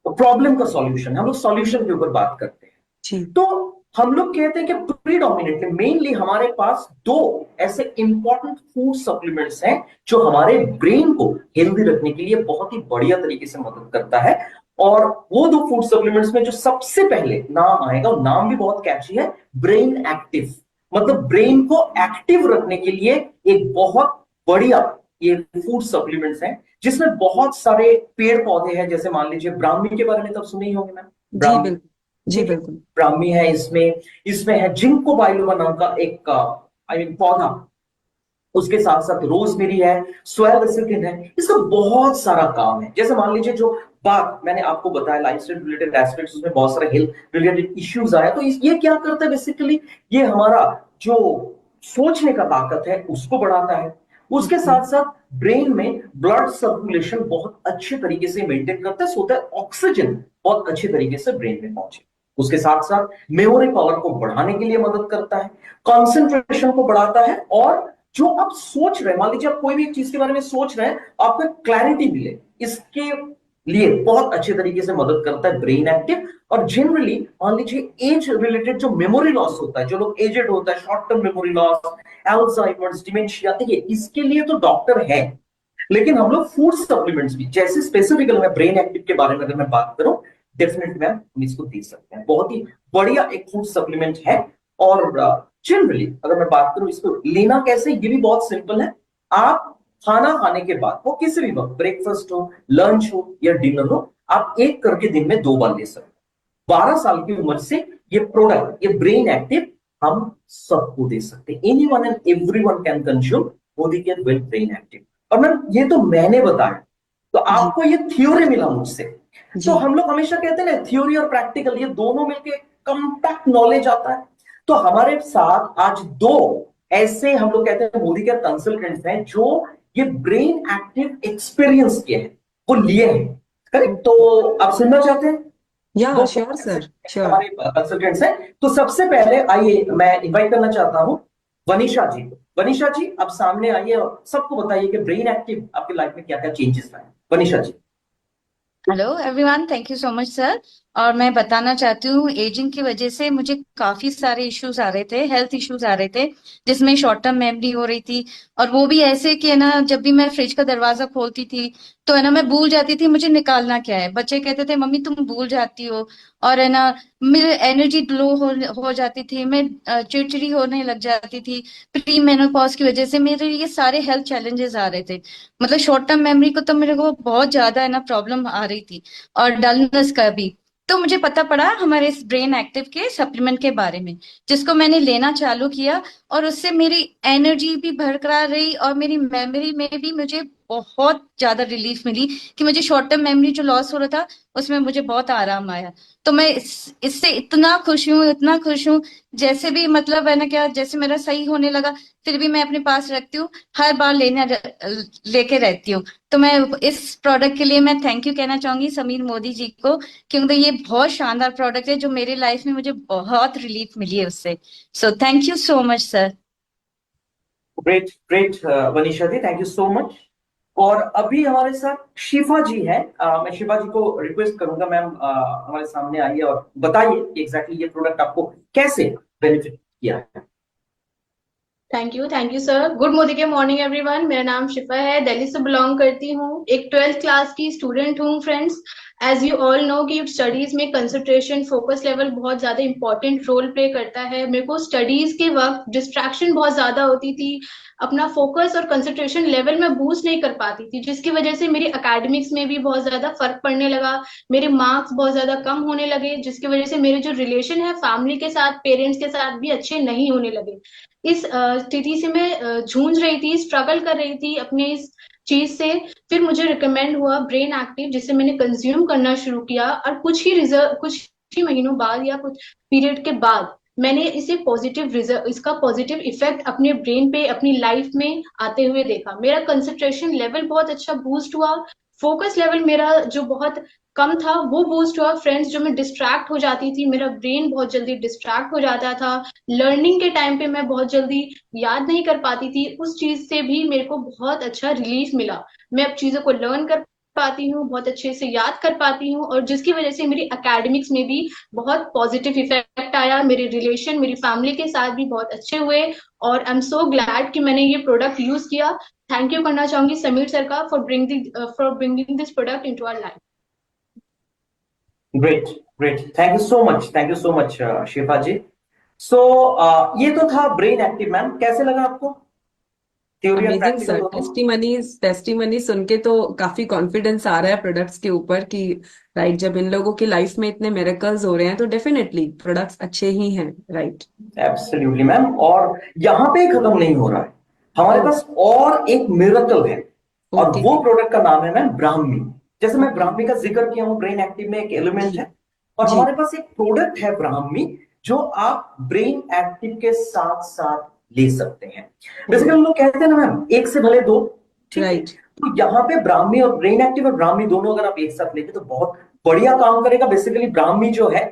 E: प्रॉब्लम का सॉल्यूशन है, हम लोग सॉल्यूशन के ऊपर बात करते हैं।
D: जी।
E: तो हम लोग कहते हैं कि प्रीडोमिनेटली मेनली हमारे पास दो ऐसे इंपॉर्टेंट फूड सप्लीमेंट्स हैं जो हमारे ब्रेन को हेल्दी रखने के लिए बहुत ही बढ़िया तरीके से मदद करता है। और वो दो फूड सप्लीमेंट्स में जो सबसे पहले नाम आएगा, वो नाम भी बहुत कैची है, ब्रेन एक्टिव। मतलब ब्रेन को एक्टिव रखने के लिए एक बहुत बढ़िया ये फूड सप्लीमेंट्स हैं, जिसमें बहुत सारे पेड़ पौधे हैं। जैसे मान लीजिए ब्राह्मी के बारे में तो आप सुने ही होंगे मैम,
D: जी
E: ब्राह्मी।
D: बिल्कुल, जी बिल्कुल।
E: ब्राह्मी है, इसमें है जिंको बाइलोबा नाम का एक पौधा, उसके साथ साथ रोजमेरी है, स्वेलिसिलिन है। इसका बहुत सारा काम है। जैसे मान लीजिए जो बात मैंने आपको बताया लाइफस्टाइल रिलेटेड एस्पेक्ट्स, उसमें बहुत सारे हेल्थ रिलेटेड इश्यूज आया, तो ये क्या करता है बेसिकली, ये हमारा जो सोचने का ताकत है उसको बढ़ाता है। उसके साथ साथ ब्रेन में ब्लड सर्कुलेशन बहुत अच्छे तरीके से मेंटेन करता है, सो दैट ऑक्सीजन बहुत अच्छे तरीके से ब्रेन में पहुंचे। उसके साथ साथ मेमोरी पावर को बढ़ाने के लिए मदद करता है, कंसंट्रेशन को बढ़ाता है, और जो आप सोच रहे हैं, मान लीजिए आप कोई भी एक चीज के बारे में सोच रहे हैं, आपको क्लैरिटी मिले, इसके लिए बहुत अच्छे तरीके से मदद करता है ब्रेन एक्टिव। और जनरली मान लीजिए एज रिलेटेड जो मेमोरी लॉस होता है, जो लोग एजेड होता है, short term memory loss, Alzheimer's, dementia, देखिए इसके लिए तो डॉक्टर है, लेकिन हम लोग फूड सप्लीमेंट्स भी, जैसे स्पेसिफिकली मैं ब्रेन एक्टिव के बारे में अगर मैं बात करूं, डेफिनेटली मैम हम इसको दे सकते हैं। बहुत ही बढ़िया एक फूड सप्लीमेंट है। और जनरली अगर मैं बात करूं इसको लेना कैसे, ये भी बहुत सिंपल है। आप खाना खाने के बाद, वो किसी भी वक्त, ब्रेकफास्ट हो, लंच हो या डिनर हो, आप एक करके दिन में 2 बार ले सकते हैं। 12 साल की उम्र से ये प्रोडक्ट, ये ब्रेन एक्टिव हम सबको दे सकते हैं। Anyone and everyone can consume Modi care with brain active. और मैम ये तो मैंने बताया, तो आपको ये थ्योरी मिला मुझसे। तो हम लोग हमेशा कहते हैं ना, थ्योरी और प्रैक्टिकल ये दोनों मिलके कंपैक्ट नॉलेज आता है। तो हमारे साथ आज 2 ऐसे हम लोग कहते हैं मोदी केयर कंसल्टेंट्स हैं जो ये ब्रेन एक्टिव एक्सपीरियंस किए हैं, वो लिए हैं। करेक्ट? तो आप सुनना चाहते हैं?
D: या श्योर सर, श्योर।
E: हमारे कंसल्टेंट्स हैं। तो सबसे पहले आइए मैं इनवाइट करना चाहता हूं वनीशा जी को। वनीशा जी आप सामने आइए और सबको बताइए कि ब्रेन एक्टिव आपकी लाइफ में क्या क्या चेंजेस लाए। Vanisha ji.
F: Hello everyone, thank you so much sir. और मैं बताना चाहती हूँ, एजिंग की वजह से मुझे काफी सारे इश्यूज आ रहे थे, हेल्थ इश्यूज आ रहे थे, जिसमें शॉर्ट टर्म मेमोरी हो रही थी। और वो भी ऐसे कि है ना, जब भी मैं फ्रिज का दरवाजा खोलती थी तो है ना, मैं भूल जाती थी मुझे निकालना क्या है। बच्चे कहते थे मम्मी तुम भूल जाती हो, और है ना मेरी एनर्जी लो हो जाती थी, मैं चिड़चिड़ी होने लग जाती थी। प्री मेनोपॉज की वजह से मेरे ये सारे हेल्थ चैलेंजेस आ रहे थे। मतलब शॉर्ट टर्म मेमोरी को तो मेरे को बहुत ज्यादा है ना प्रॉब्लम आ रही थी, और डलनेस का भी। तो मुझे पता पड़ा हमारे इस ब्रेन एक्टिव के सप्लीमेंट के बारे में, जिसको मैंने लेना चालू किया, और उससे मेरी एनर्जी भी बरकरार रही और मेरी मेमोरी में भी मुझे बहुत ज्यादा रिलीफ मिली कि मुझे शॉर्ट टर्म मेमोरी जो लॉस हो रहा था उसमें मुझे बहुत आराम आया। तो मैं इससे इतना खुश हूँ, इतना खुश हूँ। जैसे भी मतलब है ना क्या, जैसे मेरा सही होने लगा फिर भी मैं अपने पास रखती हूँ, हर बार लेके रहती हूँ। तो मैं इस प्रोडक्ट के लिए मैं थैंक यू कहना चाहूंगी समीर मोदी जी को, क्योंकि ये बहुत शानदार प्रोडक्ट है जो मेरी लाइफ में मुझे बहुत रिलीफ मिली है उससे। So thank you so much sir.
E: Great great Vanisha ji, thank you so much. और अभी हमारे साथ शिफा जी हैं। मैं शिफा जी को रिक्वेस्ट करूंगा, मैम हमारे सामने आइए और बताइए कि एग्जैक्टली ये प्रोडक्ट आपको कैसे बेनिफिट किया है।
G: Thank you sir. Good Modi के मॉर्निंग एवरीवन। मेरा नाम शिफा है, दिल्ली से बिलोंग करती हूँ, एक 12th क्लास की स्टूडेंट हूँ friends. As you all know कि स्टडीज में कंसंट्रेशन फोकस लेवल बहुत ज्यादा इंपॉर्टेंट रोल प्ले करता है। मेरे को स्टडीज के वक्त डिस्ट्रैक्शन बहुत ज्यादा होती थी, अपना फोकस और कंसंट्रेशन लेवल में बूस्ट नहीं कर पाती थी, जिसकी वजह से मेरी एकेडमिक्स में भी बहुत ज्यादा फर्क पड़ने लगा। मेरे मार्क्स बहुत ज्यादा कम होने लगे, जिसकी वजह से मेरे जो रिलेशन है फैमिली के साथ, पेरेंट्स के साथ भी अच्छे नहीं होने लगे। इस स्थिति से मैं जूझ रही थी, स्ट्रगल कर रही थी अपने इस चीज से। फिर मुझे रिकमेंड हुआ ब्रेन एक्टिव, जिसे मैंने कंज्यूम करना शुरू किया, और कुछ ही महीनों बाद या कुछ पीरियड के बाद मैंने इसका पॉजिटिव इफेक्ट अपने ब्रेन पे, अपनी लाइफ में आते हुए देखा। मेरा कंसंट्रेशन लेवल बहुत अच्छा बूस्ट हुआ, फोकस लेवल मेरा जो बहुत कम था वो बूस्ट हुआ। फ्रेंड्स जो मैं डिस्ट्रैक्ट हो जाती थी, मेरा ब्रेन बहुत जल्दी डिस्ट्रैक्ट हो जाता था। लर्निंग के टाइम पे मैं बहुत जल्दी याद नहीं कर पाती थी, उस चीज से भी मेरे को बहुत अच्छा रिलीफ मिला। मैं अब चीजों को लर्न कर पाती हूँ, बहुत अच्छे से याद कर पाती हूँ, और जिसकी वजह से मेरी एकेडमिक्स में भी बहुत पॉजिटिव इफेक्ट आया। मेरे रिलेशन मेरी फैमिली के साथ भी बहुत अच्छे हुए, और आई एम सो ग्लैड कि मैंने ये प्रोडक्ट यूज किया। थैंक यू करना चाहूंगी समीर सर का for bringing this product into our life.
E: Great, great, thank you so much Shifa ji. सो ये तो था ब्रेन एक्टिव। मैम, कैसे लगा आपको? थ्योरी और
D: अमेजिंग
E: प्रैक्टिकल
D: सर,
E: दोनों?
D: टेस्टिमनी सुन के तो काफी कॉन्फिडेंस आ रहा है प्रोडक्ट्स के ऊपर कि राइट, जब इन लोगों की लाइफ में इतने मिरेकल्स हो रहे हैं तो डेफिनेटली प्रोडक्ट्स अच्छे ही हैं, राइट।
E: Absolutely ma'am. और यहाँ पे खत्म नहीं हो रहा है, हमारे पास और एक मिरेकल है, और
D: ओके,
E: वो प्रोडक्ट का नाम है मैम ब्राह्मी। जैसे मैं
D: ओके,
E: ब्राह्मी का जिक्र किया हूँ, ब्रेन एक्टिव में एक एलिमेंट
D: जी,
E: है, और
D: जी,
E: हमारे पास एक प्रोडक्ट है ब्राह्मी, जो आप ब्रेन एक्टिव के साथ साथ ले सकते हैं। बेसिकली लोग कहते हैं ना मैम, एक से भले दो, ठीक है?
D: राइट,
E: तो यहाँ पे ब्राह्मी और ब्रेन एक्टिव और ब्राह्मी दोनों अगर आप एक साथ लेंगे तो बहुत बढ़िया काम करेगा। बेसिकली ब्राह्मी जो है,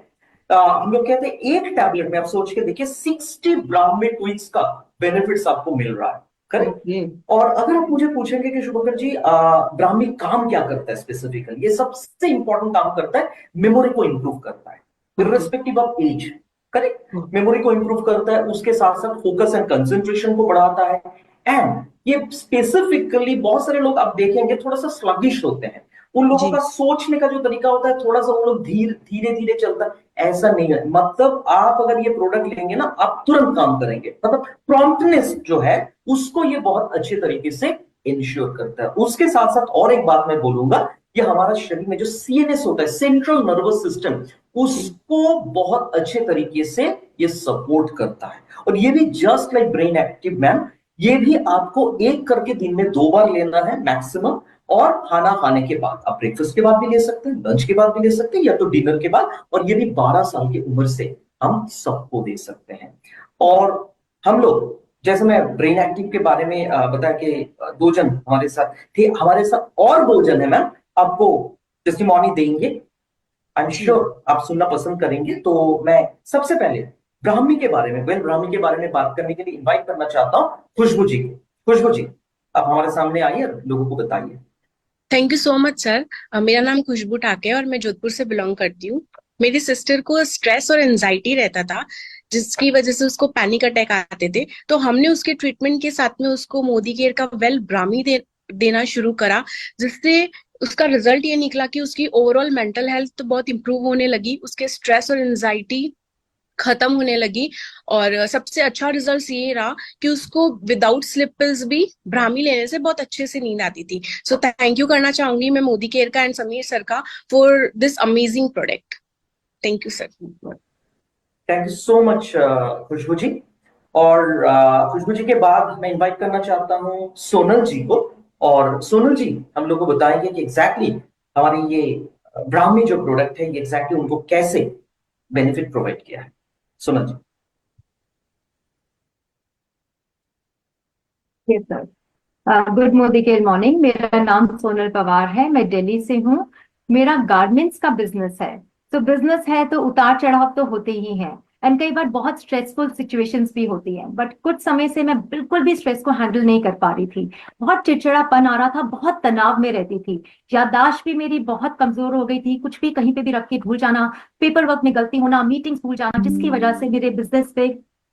E: हम लोग कहते हैं एक टैबलेट में, आप सोच के देखिए, 60 ब्राह्मी ट्वीक्स का बेनिफिट्स आपको मिल रहा है, करेक्ट?
D: ओके,
E: और अगर आप मुझे पूछेंगे कि शुभकर जी, ब्राह्मी काम क्या करता है स्पेसिफिकली, ये सबसे इंपॉर्टेंट काम करता है, मेमोरी को इंप्रूव करता है, irrespective of age, correct? Memory को इंप्रूव करता है, उसके साथ साथ फोकस एंड कंसंट्रेशन को बढ़ाता है। एंड ये स्पेसिफिकली बहुत सारे लोग आप देखेंगे थोड़ा सा स्लगिश होते हैं, उन लोगों
D: जी,
E: का सोचने का जो तरीका होता है थोड़ा सा, वो लोग धीरे धीरे चलता है। ऐसा नहीं है, मतलब आप अगर ये प्रोडक्ट लेंगे ना, आप तुरंत काम करेंगे, मतलब प्रॉम्प्टनेस जो है उसको ये बहुत अच्छे तरीके से इंश्योर करता है। उसके साथ साथ और एक बात मैं बोलूंगा, ये हमारा शरीर में जो सीएनएस होता है, सेंट्रल नर्वस सिस्टम, उसको बहुत अच्छे तरीके से ये सपोर्ट करता है। और ये भी just like brain active ma'am, ये भी आपको एक करके दिन में 2 बार लेना है मैक्सिमम, और खाना खाने के बाद, आप ब्रेकफास्ट के बाद भी ले सकते हैं, लंच के बाद भी ले सकते हैं, या तो डिनर के बाद, और ये भी 12 साल की उम्र से हम सबको दे सकते हैं। और हम लोग, जैसे मैं ब्रेन एक्टिव के बारे में बताया कि 2 जन हमारे साथ थे, हमारे साथ और 2 जन है मैम, आपको टेस्टिमोनी देंगे, आई एम श्योर आप सुनना पसंद करेंगे। तो मैं सबसे पहले ब्राह्मी के बारे में, ब्राह्मी के बारे में बात करने के लिए इनवाइट करना चाहता हूँ खुशबू जी को। खुशबू जी, आप हमारे सामने आइए और लोगों को बताइए।
H: Thank you so much sir. मेरा नाम खुशबू ठाके है और मैं जोधपुर से बिलोंग करती हूँ। मेरी सिस्टर को स्ट्रेस और एंजाइटी रहता था, जिसकी वजह से उसको पैनिक अटैक आते थे। तो हमने उसके ट्रीटमेंट के साथ में उसको मोदी केयर का ब्राह्मी देना शुरू करा, जिससे उसका रिजल्ट ये निकला कि उसकी ओवरऑल मेंटल हेल्थ तो बहुत इंप्रूव होने लगी, उसके स्ट्रेस और एंजाइटी खत्म होने लगी। और सबसे अच्छा रिजल्ट ये रहा कि उसको विदाउट स्लिप पिल्स भी ब्राह्मी लेने से बहुत अच्छे से नींद आती थी। सो थैंक यू करना चाहूंगी मैं मोदी केयर का एंड समीर सर का for this amazing product. Thank you sir.
E: Thank you so much Khushboo ji. और खुशबू जी के बाद मैं इनवाइट करना चाहता हूँ सोनल जी को। और सोनल जी हम लोग को बताएंगे कि एग्जैक्टली हमारी ये ब्राह्मी जो प्रोडक्ट है, ये एग्जैक्टली उनको कैसे बेनिफिट प्रोवाइड किया है। Sonal ji.
I: Yes sir. Good morning. मेरा नाम सोनल पवार है, मैं दिल्ली से हूँ। मेरा गारमेंट्स का बिजनेस है। तो बिजनेस है तो उतार चढ़ाव तो होते ही हैं, एंड कई बार बहुत स्ट्रेसफुल सिचुएशंस भी होती हैं। बट कुछ समय से मैं बिल्कुल भी स्ट्रेस को हैंडल नहीं कर पा रही थी, बहुत चिड़चिड़ापन आ रहा था, बहुत तनाव में रहती थी, याददाश्त भी मेरी बहुत कमजोर हो गई थी, कुछ भी कहीं पे भी रख के भूल जाना, पेपर वर्क में गलती होना, मीटिंग्स भूल जाना, जिसकी वजह से मेरे बिजनेस पे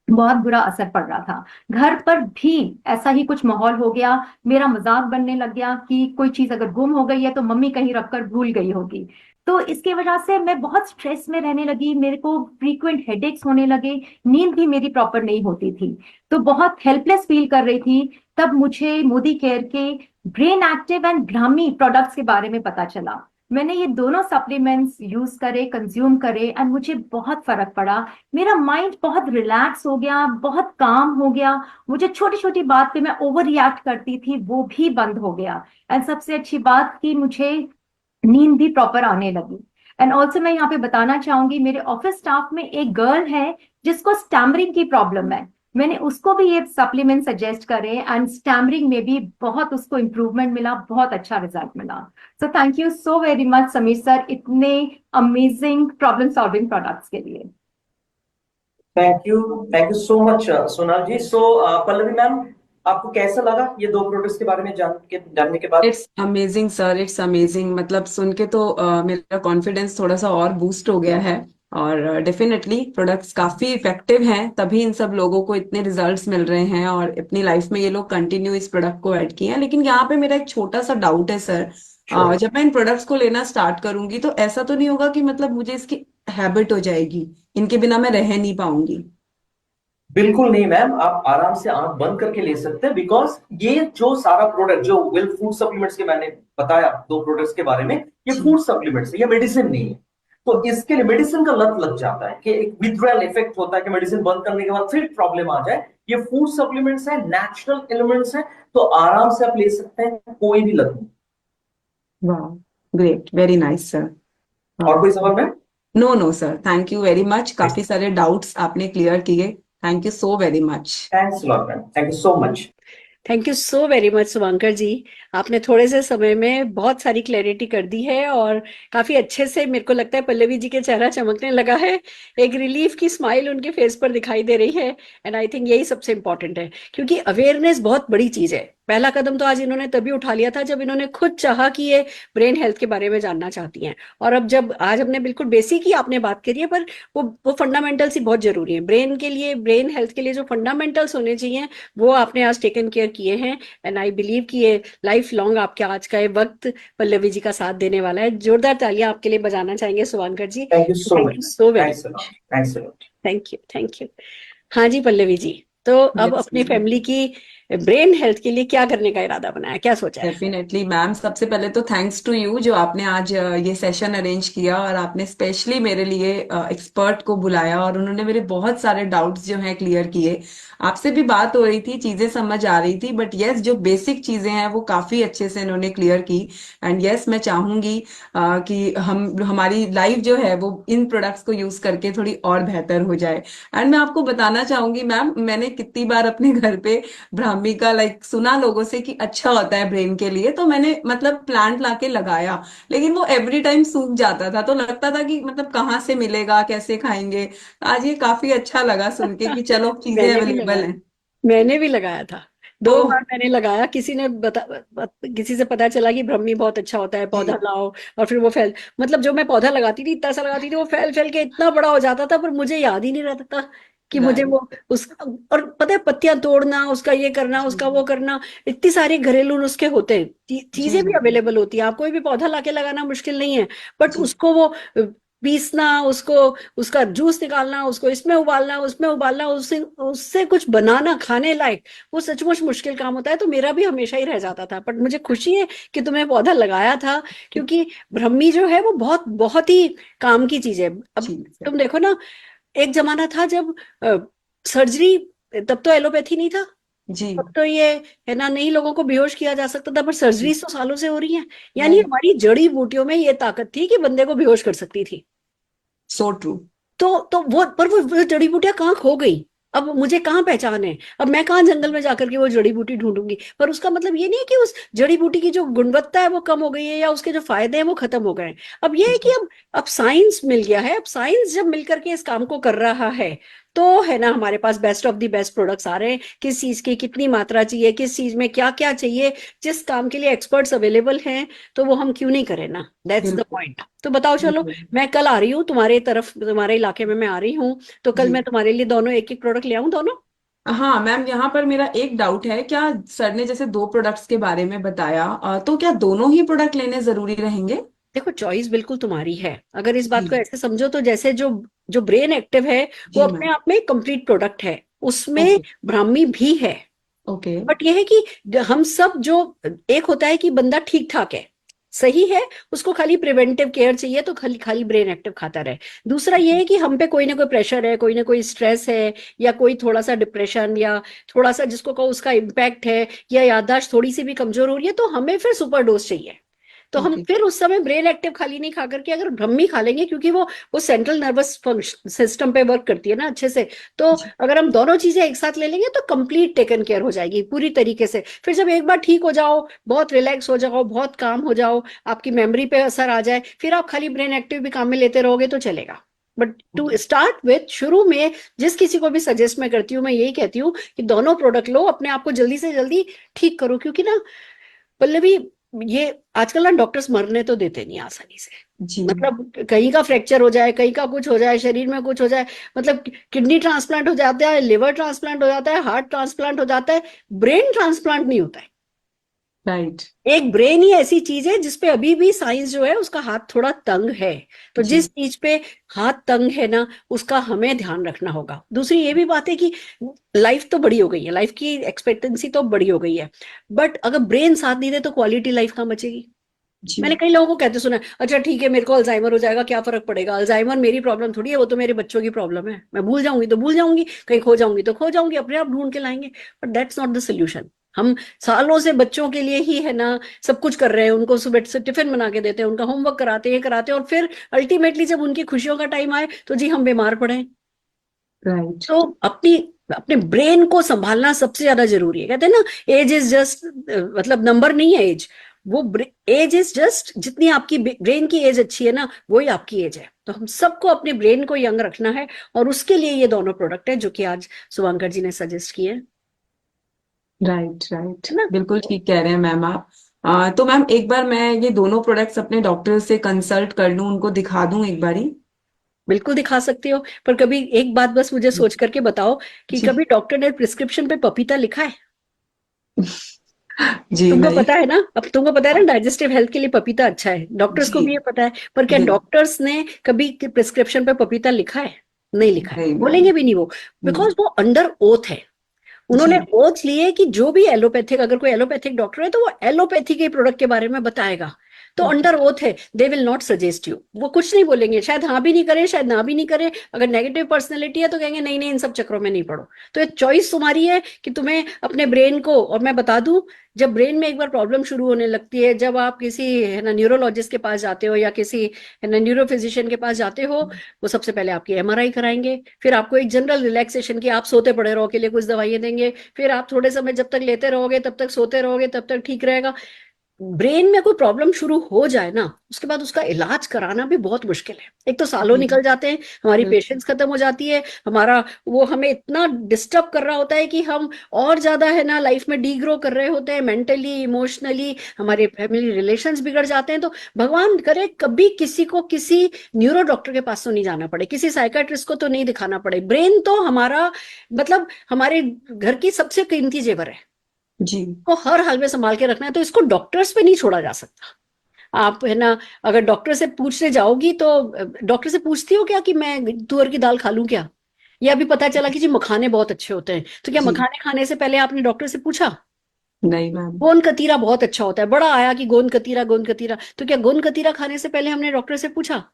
I: बहुत बुरा असर पड़ रहा था। घर पर भी ऐसा ही कुछ माहौल हो गया, मेरा मजाक बनने लग गया कि कोई चीज अगर गुम हो गई है तो मम्मी कहीं रखकर भूल गई होगी। तो इसके वजह से मैं बहुत स्ट्रेस में रहने लगी, मेरे को फ्रीक्वेंट हेडेक्स होने लगे, नींद भी मेरी प्रॉपर नहीं होती थी, तो बहुत हेल्पलेस फील कर रही थी। तब मुझे मोदी केयर के brain active and Brahmi products के बारे में पता चला। मैंने ये दोनों सप्लीमेंट्स यूज करे, कंज्यूम करे, एंड मुझे बहुत फर्क पड़ा। मेरा माइंड बहुत रिलैक्स हो गया, बहुत काम हो गया। मुझे छोटी छोटी बात पे मैं ओवर रिएक्ट करती थी, वो भी बंद हो गया। एंड सबसे अच्छी बात कि मुझे नींद भी प्रॉपर आने लगी। एंड ऑल्सो मैं यहाँ पे बताना चाहूंगी, मेरे ऑफिस स्टाफ में एक गर्ल है जिसको स्टैमरिंग की प्रॉब्लम है। मैंने उसको भी ये सप्लीमेंट सजेस्ट करे एंड स्टैमरिंग में भी बहुत उसको इम्प्रूवमेंट मिला, बहुत अच्छा रिजल्ट मिला। So thank you so very much Sameer sir, इतने अमेजिंग प्रॉब्लम सॉल्विंग प्रोडक्ट्स के लिए।
E: Thank you so much Sonal ji. So Pallavi ma'am, आपको कैसा लगा ये दो प्रोडक्ट्स के बारे में जानने के बाद?
D: It's amazing sir, it's amazing. मतलब सुन के तो मेरा कॉन्फिडेंस थोड़ा सा और बूस्ट हो गया है। और डेफिनेटली प्रोडक्ट्स काफी इफेक्टिव हैं, तभी इन सब लोगों को इतने रिजल्ट्स मिल रहे हैं और अपनी लाइफ में ये लोग कंटिन्यू इस प्रोडक्ट को ऐड किए हैं। लेकिन यहाँ पे मेरा एक छोटा सा डाउट है सर।
E: Sure.
D: जब मैं इन प्रोडक्ट्स को लेना स्टार्ट करूंगी तो ऐसा तो नहीं होगा कि मतलब मुझे इसकी हैबिट हो जाएगी, इनके बिना मैं रह नहीं पाऊंगी?
E: बिल्कुल नहीं मैम, आप आराम से आंख बंद करके ले सकते हैं, बिकॉज ये जो सारा प्रोडक्ट जो विल फूड सप्लीमेंट्स के मैंने बताया, दो प्रोडक्ट्स के बारे में, ये
D: जी।
E: फूड सप्लीमेंट्स है, ये मेडिसिन नहीं है। तो इसके लिए मेडिसिन का लत लग जाता है कि एक विथड्रॉल इफेक्ट होता है कि मेडिसिन बंद करने के बाद फिर प्रॉब्लम आ जाए। ये फूड सप्लीमेंट्स है, नेचुरल एलिमेंट्स है, तो आराम से आप ले सकते हैं, कोई भी लत नहीं।
D: वाह, ग्रेट, वेरी नाइस सर।
E: और कोई सवाल ma'am?
D: No no sir, thank you very much. काफी सारे डाउट्स आपने क्लियर किए, thank you so very much.
E: Thanks lot ma'am, thank you so much.
B: Thank you so very much Shubhankar ji, आपने थोड़े से समय में बहुत सारी क्लैरिटी कर दी है और काफी अच्छे से मेरे को लगता है पल्लवी जी के चेहरा चमकने लगा है, एक रिलीफ की स्माइल उनके फेस पर दिखाई दे रही है। एंड आई थिंक यही सबसे इंपॉर्टेंट है, क्योंकि अवेयरनेस बहुत बड़ी चीज है। पहला कदम तो आज इन्होंने तभी उठा लिया था जब इन्होंने खुद चाहा कि ये ब्रेन हेल्थ के बारे में जानना चाहती हैं। और अब जब आज हमने बिल्कुल बेसिक ही आपने बात करी है, पर वो फंडामेंटल्स ही बहुत जरूरी है ब्रेन के लिए, ब्रेन हेल्थ के लिए जो फंडामेंटल्स होने चाहिए वो आपने आज टेकन केयर किए हैं। एंड आई बिलीव कि ये लाइफ लॉन्ग आपके आज का ये वक्त पल्लवी जी का साथ देने वाला है। जोरदार तालियां आपके लिए बजाना चाहेंगे Shubhankar ji.
E: Thank you so
B: thank
E: much,
B: you so very
E: thanks a lot, thanks a lot.
B: Thank you, thank you. हाँ जी पल्लवी जी, तो अब
D: Yes,
B: अपनी
D: ma'am.
B: फैमिली की ब्रेन हेल्थ के लिए क्या करने का इरादा बनाया, क्या सोचा है?
D: डेफिनेटली मैम, सबसे पहले तो थैंक्स टू यू जो आपने आज ये सेशन अरेंज किया और आपने स्पेशली मेरे लिए एक्सपर्ट को बुलाया और उन्होंने मेरे बहुत सारे डाउट्स जो हैं क्लियर किए। आपसे भी बात हो रही थी, चीजें समझ आ रही थी, बट यस जो बेसिक चीजें हैं वो काफी अच्छे से इन्होंने क्लियर की। एंड यस मैं चाहूंगी कि हमारी लाइफ जो है वो इन प्रोडक्ट्स को यूज करके थोड़ी और बेहतर हो जाए। एंड मैं आपको बताना चाहूंगी मैम, मैंने कितनी बार अपने घर पे ब्राह्मी का सुना लोगों से कि अच्छा होता है ब्रेन के लिए, तो मैंने मतलब प्लांट लाके लगाया, लेकिन वो एवरी टाइम सूख जाता था, तो लगता था कि मतलब कहाँ से मिलेगा, कैसे खाएंगे। आज ये काफी अच्छा लगा सुन के कि चलो चीजें
B: मैंने भी
D: अवेलेबल
B: लगाया,
D: हैं।
B: मैंने भी लगाया था, 2
D: ओह
B: बार मैंने लगाया। किसी से पता चला कि ब्रह्मी बहुत अच्छा होता है, पौधा
D: जी
B: लाओ, और फिर वो फैल, मतलब जो मैं पौधा लगाती थी, इतना सा लगाती थी, वो फैल फैल के इतना बड़ा हो जाता था, पर मुझे याद ही नहीं रहता था कि मुझे
D: राइट
B: वो उस, और पता है पत्तियां तोड़ना, उसका ये करना,
D: जी
B: उसका वो करना, इतनी सारी घरेलू नुस्खे होते हैं, चीजें भी
D: जी
B: अवेलेबल होती हैं, आप कोई भी पौधा लाके लगाना मुश्किल नहीं है, बट
D: जी
B: उसको वो पीसना, उसको, उसका जूस निकालना, उसको इसमें उबालना, उसमें उबालना, उससे उससे कुछ बनाना खाने लायक, वो सचमुच मुश्किल काम होता है। तो मेरा भी हमेशा ही रह जाता था, पर मुझे खुशी है कि तुम्हें पौधा लगाया था, क्योंकि ब्रह्मी जो है वो बहुत बहुत ही काम की चीज है। अब
D: जी सर
B: तुम देखो ना, एक जमाना था जब सर्जरी, तब तो एलोपैथी नहीं था,
D: जी
B: तब तो ये है ना, नहीं लोगों को बेहोश किया जा सकता था, पर
D: जी
B: सर्जरी तो सालों से हो रही है। यानी
D: राइट,
B: हमारी जड़ी बूटियों में ये ताकत थी कि बंदे को बेहोश कर सकती थी।
D: So true.
B: तो वो जड़ी बूटियां कहाँ खो गई? अब मुझे कहाँ पहचान है? अब मैं कहाँ जंगल में जाकर के वो जड़ी बूटी ढूंढूंगी? पर उसका मतलब ये नहीं है कि उस जड़ी बूटी की जो गुणवत्ता है वो कम हो गई है, या उसके जो फायदे हैं वो खत्म हो गए हैं। अब ये है कि अब साइंस मिल गया है, अब साइंस जब मिलकर के इस काम को कर रहा है, तो है ना, हमारे पास best of the best products आ रहे हैं। किस चीज की कितनी मात्रा चाहिए, किस चीज में क्या क्या चाहिए, जिस काम के लिए एक्सपर्ट्स अवेलेबल हैं, तो वो हम क्यों नहीं करें ना, दैट्स द
D: बिल्कुल
B: पॉइंट। तो बताओ, चलो
D: बिल्कुल
B: मैं कल आ रही हूँ तुम्हारे तरफ, तुम्हारे इलाके में मैं आ रही हूँ, तो कल
D: जी।
B: मैं तुम्हारे लिए दोनों एक एक प्रोडक्ट ले आऊँ, दोनों?
D: हाँ मैम, यहाँ पर मेरा एक डाउट है, क्या सर ने जैसे 2 प्रोडक्ट्स के बारे में बताया, तो क्या दोनों ही प्रोडक्ट लेने जरूरी रहेंगे?
B: देखो चॉइस बिल्कुल तुम्हारी है। अगर इस बात
D: जी
B: को ऐसे समझो तो जैसे जो जो ब्रेन एक्टिव है वो
D: जी
B: अपने
D: मैम।
B: आप में कंप्लीट प्रोडक्ट है, उसमें
D: ओके
B: ब्राह्मी भी है।
D: ओके
B: बट ये है कि हम सब जो, एक होता है कि बंदा ठीक ठाक है, सही है, उसको खाली प्रिवेंटिव केयर चाहिए तो खाली खाली ब्रेन एक्टिव खाता रहे। दूसरा ये है कि हम पे कोई ना कोई प्रेशर है, कोई ना कोई स्ट्रेस है, या कोई थोड़ा सा डिप्रेशन, या थोड़ा सा जिसको कहो उसका इम्पैक्ट है, या याददाश्त थोड़ी सी भी कमजोर हो रही है, तो हमें फिर सुपर डोज चाहिए। तो हम
D: ओके
B: फिर उस समय ब्रेन एक्टिव खाली नहीं खा करके अगर ब्रह्मी खा लेंगे, क्योंकि वो सेंट्रल नर्वस सिस्टम पे वर्क करती है ना अच्छे से, तो
D: जी
B: अगर हम दोनों चीजें एक साथ ले लेंगे तो कंप्लीट टेकन केयर हो जाएगी पूरी तरीके से। फिर जब एक बार ठीक हो जाओ, बहुत रिलैक्स हो जाओ, बहुत काम हो जाओ, आपकी मेमोरी पे असर आ जाए, फिर आप खाली ब्रेन एक्टिव भी काम में लेते रहोगे तो चलेगा। But to
D: okay
B: start with, शुरू में जिस किसी को भी सजेस्ट मैं करती हूँ, मैं यही कहती हूँ कि दोनों प्रोडक्ट लो, अपने आप को जल्दी से जल्दी ठीक करो। क्योंकि ना पल्लवी, ये आजकल ना डॉक्टर्स मरने तो देते नहीं आसानी से।
D: जी
B: मतलब कहीं का फ्रैक्चर हो जाए, कहीं का कुछ हो जाए, शरीर में कुछ हो जाए, मतलब किडनी ट्रांसप्लांट हो जाता है, लिवर ट्रांसप्लांट हो जाता है, हार्ट ट्रांसप्लांट हो जाता है, ब्रेन ट्रांसप्लांट नहीं होता है।
D: राइट
B: एक ब्रेन ही ऐसी चीज है जिसपे अभी भी साइंस जो है उसका हाथ थोड़ा तंग है। तो
D: जी
B: जिस चीज पे हाथ तंग है ना, उसका हमें ध्यान रखना होगा। दूसरी ये भी बात है कि लाइफ तो बड़ी हो गई है, लाइफ की एक्सपेक्टेंसी तो बड़ी हो गई है, बट अगर ब्रेन साथ नहीं दे तो क्वालिटी लाइफ कहाँ बचेगी।
D: जी
B: मैंने कई लोगों को कहते सुना है, अच्छा ठीक है मेरे को अल्जाइमर हो जाएगा, क्या फर्क पड़ेगा, अल्जाइमर मेरी प्रॉब्लम थोड़ी है, वो तो मेरे बच्चों की प्रॉब्लम है, मैं भूल जाऊंगी तो भूल जाऊंगी, कहीं खो जाऊंगी तो खो जाऊंगी, अपने आप ढूंढ के लाएंगे। But that's not the solution. हम सालों से बच्चों के लिए ही है ना सब कुछ कर रहे हैं, उनको सुबह से टिफिन बना के देते हैं, उनका होमवर्क कराते हैं कराते हैं, और फिर अल्टीमेटली जब उनकी खुशियों का टाइम आए तो जी हम बीमार पड़े।
D: राइट
B: तो अपनी अपने ब्रेन को संभालना सबसे ज्यादा जरूरी है। कहते हैं ना एज इज जस्ट, मतलब नंबर नहीं है एज, वो एज इज जस्ट, जितनी आपकी ब्रेन की एज अच्छी है ना वही आपकी एज है। तो हम सबको अपने ब्रेन को यंग रखना है, और उसके लिए ये दोनों प्रोडक्ट है जो कि आज शुभंकर जी ने सजेस्ट किए हैं,
D: राइट राइट
B: है ना।
D: बिल्कुल ठीक कह रहे हैं मैम आप। तो मैम एक बार मैं ये दोनों प्रोडक्ट्स अपने डॉक्टर से कंसल्ट कर लूं, उनको दिखा दूं एक बारी।
B: बिल्कुल दिखा सकते हो, पर कभी एक बात बस मुझे सोच करके बताओ कि
D: जी
B: कभी डॉक्टर ने प्रिस्क्रिप्शन पे पपीता लिखा है?
D: जी
B: तुमको
D: नहीं।
B: पता है ना, अब तुमको पता है ना डाइजेस्टिव हेल्थ के लिए पपीता अच्छा है, डॉक्टर्स को
D: जी
B: भी ये पता है, पर क्या
D: जी
B: डॉक्टर्स ने कभी प्रिस्क्रिप्शन पे पपीता लिखा है? नहीं लिखा है,
D: नहीं मैम।
B: बोलेंगे भी नहीं वो, बिकॉज वो अंडर ओथ है।
D: जी
B: उन्होंने ओथ लिए कि जो भी एलोपैथिक, अगर कोई एलोपैथिक डॉक्टर है तो वो एलोपैथी के प्रोडक्ट के बारे में बताएगा, तो
D: ओके
B: अंडर ओथ है, they will not suggest you. वो कुछ नहीं बोलेंगे, शायद हाँ भी नहीं करे, शायद ना भी नहीं करे। अगर नेगेटिव पर्सनैलिटी है तो कहेंगे नहीं नहीं इन सब चक्रों में नहीं पड़ो। तो ये चॉइस तुम्हारी है कि तुम्हें अपने ब्रेन को, और मैं बता दूं, जब ब्रेन में एक बार प्रॉब्लम शुरू होने लगती है, जब आप किसी है ना न्यूरोलॉजिस्ट के पास जाते हो या किसी है ना न्यूरो फिजिशियन के पास जाते हो, वो सबसे पहले आपकी एमआरआई कराएंगे, फिर आपको एक जनरल रिलैक्सेशन की, आप सोते पड़े रहो के लिए कुछ दवाइयां देंगे, फिर आप थोड़े समय जब तक लेते रहोगे तब तक सोते रहोगे, तब तक ठीक रहेगा। ब्रेन में कोई प्रॉब्लम शुरू हो जाए ना, उसके बाद उसका इलाज कराना भी बहुत मुश्किल है। एक तो सालों
D: जी
B: निकल जाते हैं, हमारी
D: बिल्कुल
B: पेशेंस खत्म हो जाती है, हमारा वो हमें इतना डिस्टर्ब कर रहा होता है कि हम और ज्यादा है ना लाइफ में डी ग्रो कर रहे होते हैं, मेंटली इमोशनली हमारे फैमिली रिलेशंस बिगड़ जाते हैं। तो भगवान करे कभी किसी को किसी न्यूरो डॉक्टर के पास तो नहीं जाना पड़े, किसी साइकाट्रिस्ट को तो नहीं दिखाना पड़े। ब्रेन तो हमारा, मतलब हमारे घर की सबसे कीमती जेवर है,
D: जी
B: को हर हाल में संभाल के रखना है, तो इसको डॉक्टर्स पे नहीं छोड़ा जा सकता। आप है ना अगर डॉक्टर से पूछने जाओगी तो डॉक्टर से पूछती हो क्या कि मैं तुअर की दाल खा लूं क्या, या अभी पता चला कि जी मखाने बहुत अच्छे होते हैं, तो क्या
D: जी
B: मखाने खाने से पहले आपने डॉक्टर से पूछा?
D: नहीं मैम।
B: गोंद कतीरा बहुत अच्छा होता है, बड़ा आया कि गोंद कतीरा गोंद कतीरा, तो क्या गोंद कतीरा खाने से पहले हमने डॉक्टर से पूछा?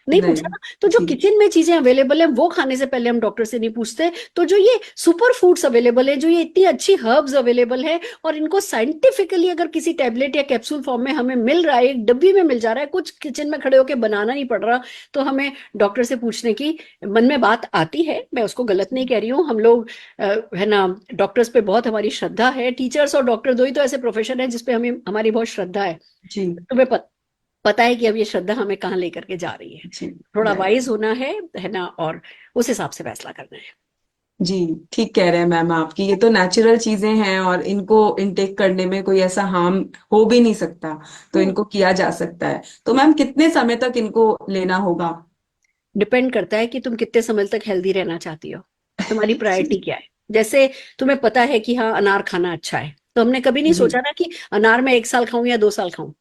B: नहीं पूछा
D: नहीं
B: ना। तो जो
D: जी
B: किचन में चीजें अवेलेबल है वो खाने से पहले हम डॉक्टर से नहीं पूछते। तो जो ये सुपर फूड्स अवेलेबल है, जो ये इतनी अच्छी हर्ब्स अवेलेबल है, और इनको साइंटिफिकली अगर किसी टैबलेट या कैप्सूल फॉर्म में हमें मिल रहा है, एक डब्बी में मिल जा रहा है, कुछ किचन में खड़े होकर बनाना नहीं पड़ रहा, तो हमें डॉक्टर से पूछने की मन में बात आती है। मैं उसको गलत नहीं कह रही हूँ, हम लोग है ना डॉक्टर्स पे बहुत हमारी श्रद्धा है, टीचर्स और डॉक्टर दो ही तो ऐसे प्रोफेशन है जिसपे हमें हमारी बहुत श्रद्धा है।
D: जी
B: तुम्हें पता है कि अब ये श्रद्धा हमें कहाँ लेकर के जा रही है।
D: जी
B: थोड़ा
D: राइट
B: वाइज होना है ना, और उस हिसाब से फैसला करना है।
D: जी ठीक कह रहे हैं मैम आपकी। ये तो नेचुरल चीजें हैं और इनको इनटेक करने में कोई ऐसा हार्म हो भी नहीं सकता, तो इनको किया जा सकता है। तो मैम कितने समय तक इनको लेना होगा?
B: डिपेंड करता है कि तुम कितने समय तक हेल्दी रहना चाहती हो, तुम्हारी प्रायोरिटी क्या है। जैसे तुम्हें पता है कि हाँ अनार खाना अच्छा है, तो हमने कभी नहीं
D: जी
B: सोचा ना कि अनार में 1 साल खाऊं या 2 साल खाऊं।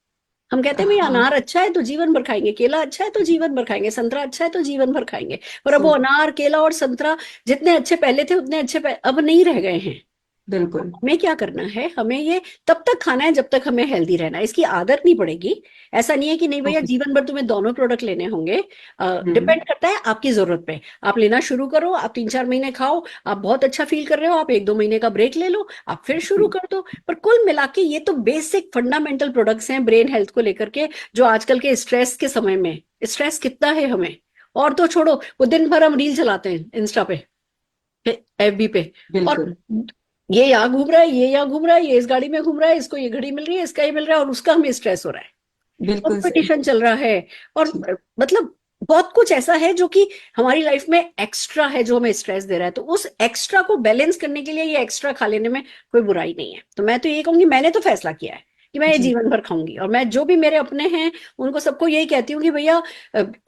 B: हम कहते हैं भाई
D: हाँ
B: अनार अच्छा है तो जीवन भर खाएंगे, केला अच्छा है तो जीवन भर खाएंगे, संतरा अच्छा है तो जीवन भर खाएंगे। पर अब वो
D: सही,
B: अनार, केला और संतरा जितने अच्छे पहले थे उतने अच्छे अब नहीं रह गए हैं।
D: बिल्कुल
B: हमें क्या करना है, हमें ये तब तक खाना है जब तक हमें हेल्दी रहना है, इसकी आदत नहीं पड़ेगी। ऐसा नहीं है कि नहीं भैया
D: ओके।
B: जीवन भर तुम्हें दोनों प्रोडक्ट लेने होंगे।
D: हम्म
B: डिपेंड करता है आपकी जरूरत पे। आप लेना शुरू करो, आप 3-4 महीने खाओ, आप बहुत अच्छा फील कर रहे हो, आप 1-2 महीने का ब्रेक ले लो, आप फिर शुरू कर दो। पर कुल मिला के ये तो बेसिक फंडामेंटल प्रोडक्ट्स हैं ब्रेन हेल्थ को लेकर के, जो आजकल के स्ट्रेस के समय में, स्ट्रेस कितना है हमें, और तो छोड़ो, वो दिन भर हम रील चलाते हैं इंस्टा पे, एफबी पे, और
D: बिल्कुल
B: ये यहाँ घूम रहा है, ये यहाँ घूम रहा है, ये इस गाड़ी में घूम रहा है, इसको ये घड़ी मिल रही है, इसका ये मिल रहा है, और उसका हमें स्ट्रेस हो रहा है,
D: बिल्कुल सही।
B: कंपटीशन चल रहा है। और
D: जी
B: मतलब बहुत कुछ ऐसा है जो कि हमारी लाइफ में एक्स्ट्रा है, जो हमें स्ट्रेस दे रहा है। तो उस एक्स्ट्रा को बैलेंस करने के लिए ये एक्स्ट्रा खा लेने में कोई बुराई नहीं है। तो मैं तो ये कहूंगी, मैंने तो फैसला किया है कि मैं ये
D: जी
B: जीवन भर खाऊंगी, और मैं जो भी मेरे अपने हैं उनको सबको यही कहती हूँ कि भैया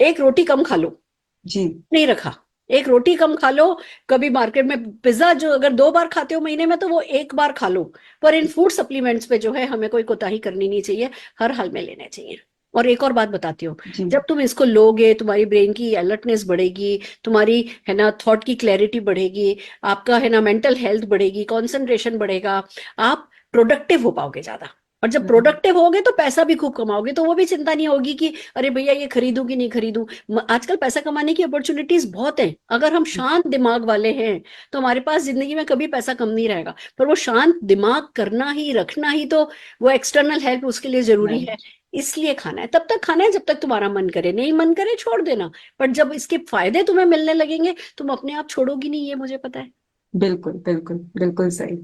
B: एक रोटी कम खा लो,
D: जी
B: नहीं रखा, एक रोटी कम खा लो। कभी मार्केट में पिज्जा जो अगर 2 बार खाते हो महीने में, तो वो 1 बार खा लो। पर इन फूड सप्लीमेंट्स पे जो है हमें कोई कोताही करनी नहीं चाहिए, हर हाल में लेने चाहिए। और एक और बात बताती हूँ,
D: जी
B: जब तुम इसको लोगे तुम्हारी ब्रेन की अलर्टनेस बढ़ेगी, तुम्हारी है ना थॉट की क्लैरिटी बढ़ेगी, आपका है ना मेंटल हेल्थ बढ़ेगी, कंसंट्रेशन बढ़ेगा, आप प्रोडक्टिव हो पाओगे ज्यादा। और जब प्रोडक्टिव होगे तो पैसा भी खूब कमाओगे, तो वो भी चिंता नहीं होगी कि अरे भैया ये खरीदूं कि नहीं खरीदूं। आजकल पैसा कमाने की अपॉर्चुनिटीज बहुत हैं। अगर हम शांत दिमाग वाले हैं तो हमारे पास जिंदगी में कभी पैसा कम नहीं रहेगा। पर वो शांत दिमाग करना ही, रखना ही, तो वो एक्सटर्नल हेल्प उसके लिए जरूरी है।
D: राइट
B: इसलिए खाना है, तब तक खाना है जब तक तुम्हारा मन करे, नहीं मन करे छोड़ देना। पर जब इसके फायदे तुम्हें मिलने लगेंगे, तुम अपने आप छोड़ोगी नहीं, ये मुझे पता है।
D: बिल्कुल बिल्कुल बिल्कुल सही।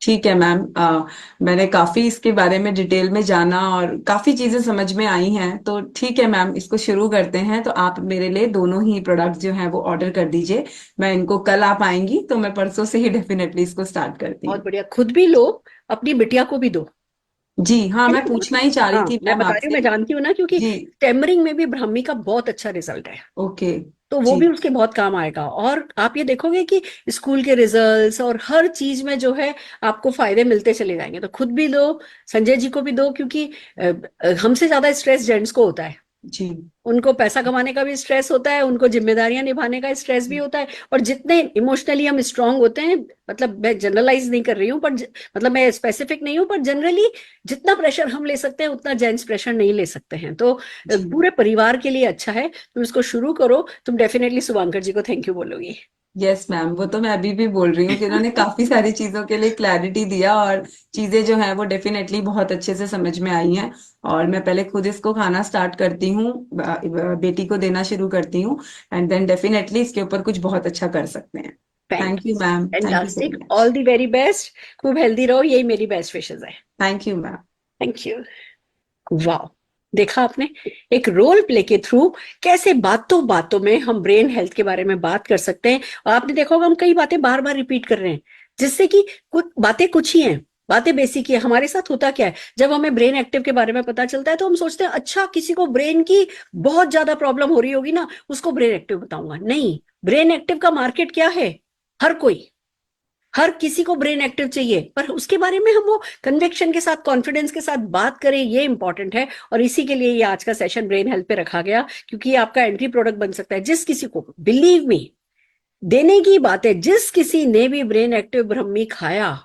D: ठीक है मैम, मैंने काफी इसके बारे में डिटेल में जाना और काफी चीजें समझ में आई हैं। तो ठीक है मैम, इसको शुरू करते हैं। तो आप मेरे लिए दोनों ही प्रोडक्ट जो हैं वो ऑर्डर कर दीजिए। मैं इनको, कल आप आएंगी तो मैं परसों से ही डेफिनेटली इसको स्टार्ट करती
B: बहुत
D: हूँ।
B: बढ़िया, खुद भी लो, अपनी बिटिया को भी दो।
D: जी हाँ,
B: है
D: मैं
B: ना?
D: पूछना ही चाह रही
B: हाँ,
D: थी
B: मैं
D: मैम
B: बता रही हूँ,
D: आपसे।
B: मैं जानती हूँ ना, क्योंकि
D: जी
B: टेमरिंग में भी ब्राह्मी का बहुत अच्छा रिजल्ट है।
D: ओके
B: तो वो
D: जी
B: भी उसके बहुत काम आएगा। और आप ये देखोगे कि स्कूल के रिजल्ट्स और हर चीज में जो है आपको फायदे मिलते चले जाएंगे। तो खुद भी दो, संजय जी को भी दो, क्योंकि हमसे ज्यादा स्ट्रेस जेंट्स को होता है।
D: जी
B: उनको पैसा कमाने का भी स्ट्रेस होता है, उनको जिम्मेदारियां निभाने का स्ट्रेस भी होता है। और जितने इमोशनली हम स्ट्रांग होते हैं, मतलब मैं जनरलाइज नहीं कर रही हूँ, पर मतलब मैं स्पेसिफिक नहीं हूँ, पर जनरली जितना प्रेशर हम ले सकते हैं उतना जेंट्स प्रेशर नहीं ले सकते हैं। तो
D: जी
B: पूरे परिवार के लिए अच्छा है, तुम इसको शुरू करो। तुम डेफिनेटली शुभांकर जी को थैंक यू बोलोगी।
D: यस मैम, वो तो मैं अभी भी बोल रही हूँ कि उन्होंने काफी सारी चीजों के लिए क्लैरिटी दिया और चीजें जो हैं वो डेफिनेटली बहुत अच्छे से समझ में आई हैं। और मैं पहले खुद इसको खाना स्टार्ट करती हूँ, बेटी को देना शुरू करती हूँ, एंड देन डेफिनेटली इसके ऊपर कुछ बहुत अच्छा कर सकते हैं। Thank you ma'am, thank you so
B: fantastic,
D: much.
B: All the very best, खूब हेल्दी रहो, यही मेरी बेस्ट विशेस है।
D: Thank you ma'am.
B: Thank you. वाह, देखा आपने, एक रोल प्ले के थ्रू कैसे बातों बातों में हम ब्रेन हेल्थ के बारे में बात कर सकते हैं। और आपने देखा होगा हम कई बातें बार बार रिपीट कर रहे हैं, जिससे कि कुछ बातें कुछ ही हैं, बातें बेसिक ही है। हमारे साथ होता क्या है, जब हमें ब्रेन एक्टिव के बारे में पता चलता है तो हम सोचते हैं अच्छा किसी को ब्रेन की बहुत ज्यादा प्रॉब्लम हो रही होगी ना, उसको ब्रेन एक्टिव बताऊंगा। नहीं, ब्रेन एक्टिव का मार्केट क्या है, हर कोई, हर किसी को ब्रेन एक्टिव चाहिए, पर उसके बारे में हम वो कन्विक्शन के साथ, कॉन्फिडेंस के साथ बात करें, ये इंपॉर्टेंट है। और इसी के लिए ये आज का सेशन ब्रेन हेल्थ पे रखा गया, क्योंकि ये आपका एंट्री प्रोडक्ट बन सकता है। जिस किसी को, बिलीव मी, देने की बात है, जिस किसी ने भी ब्रेन एक्टिव ब्रह्मी खाया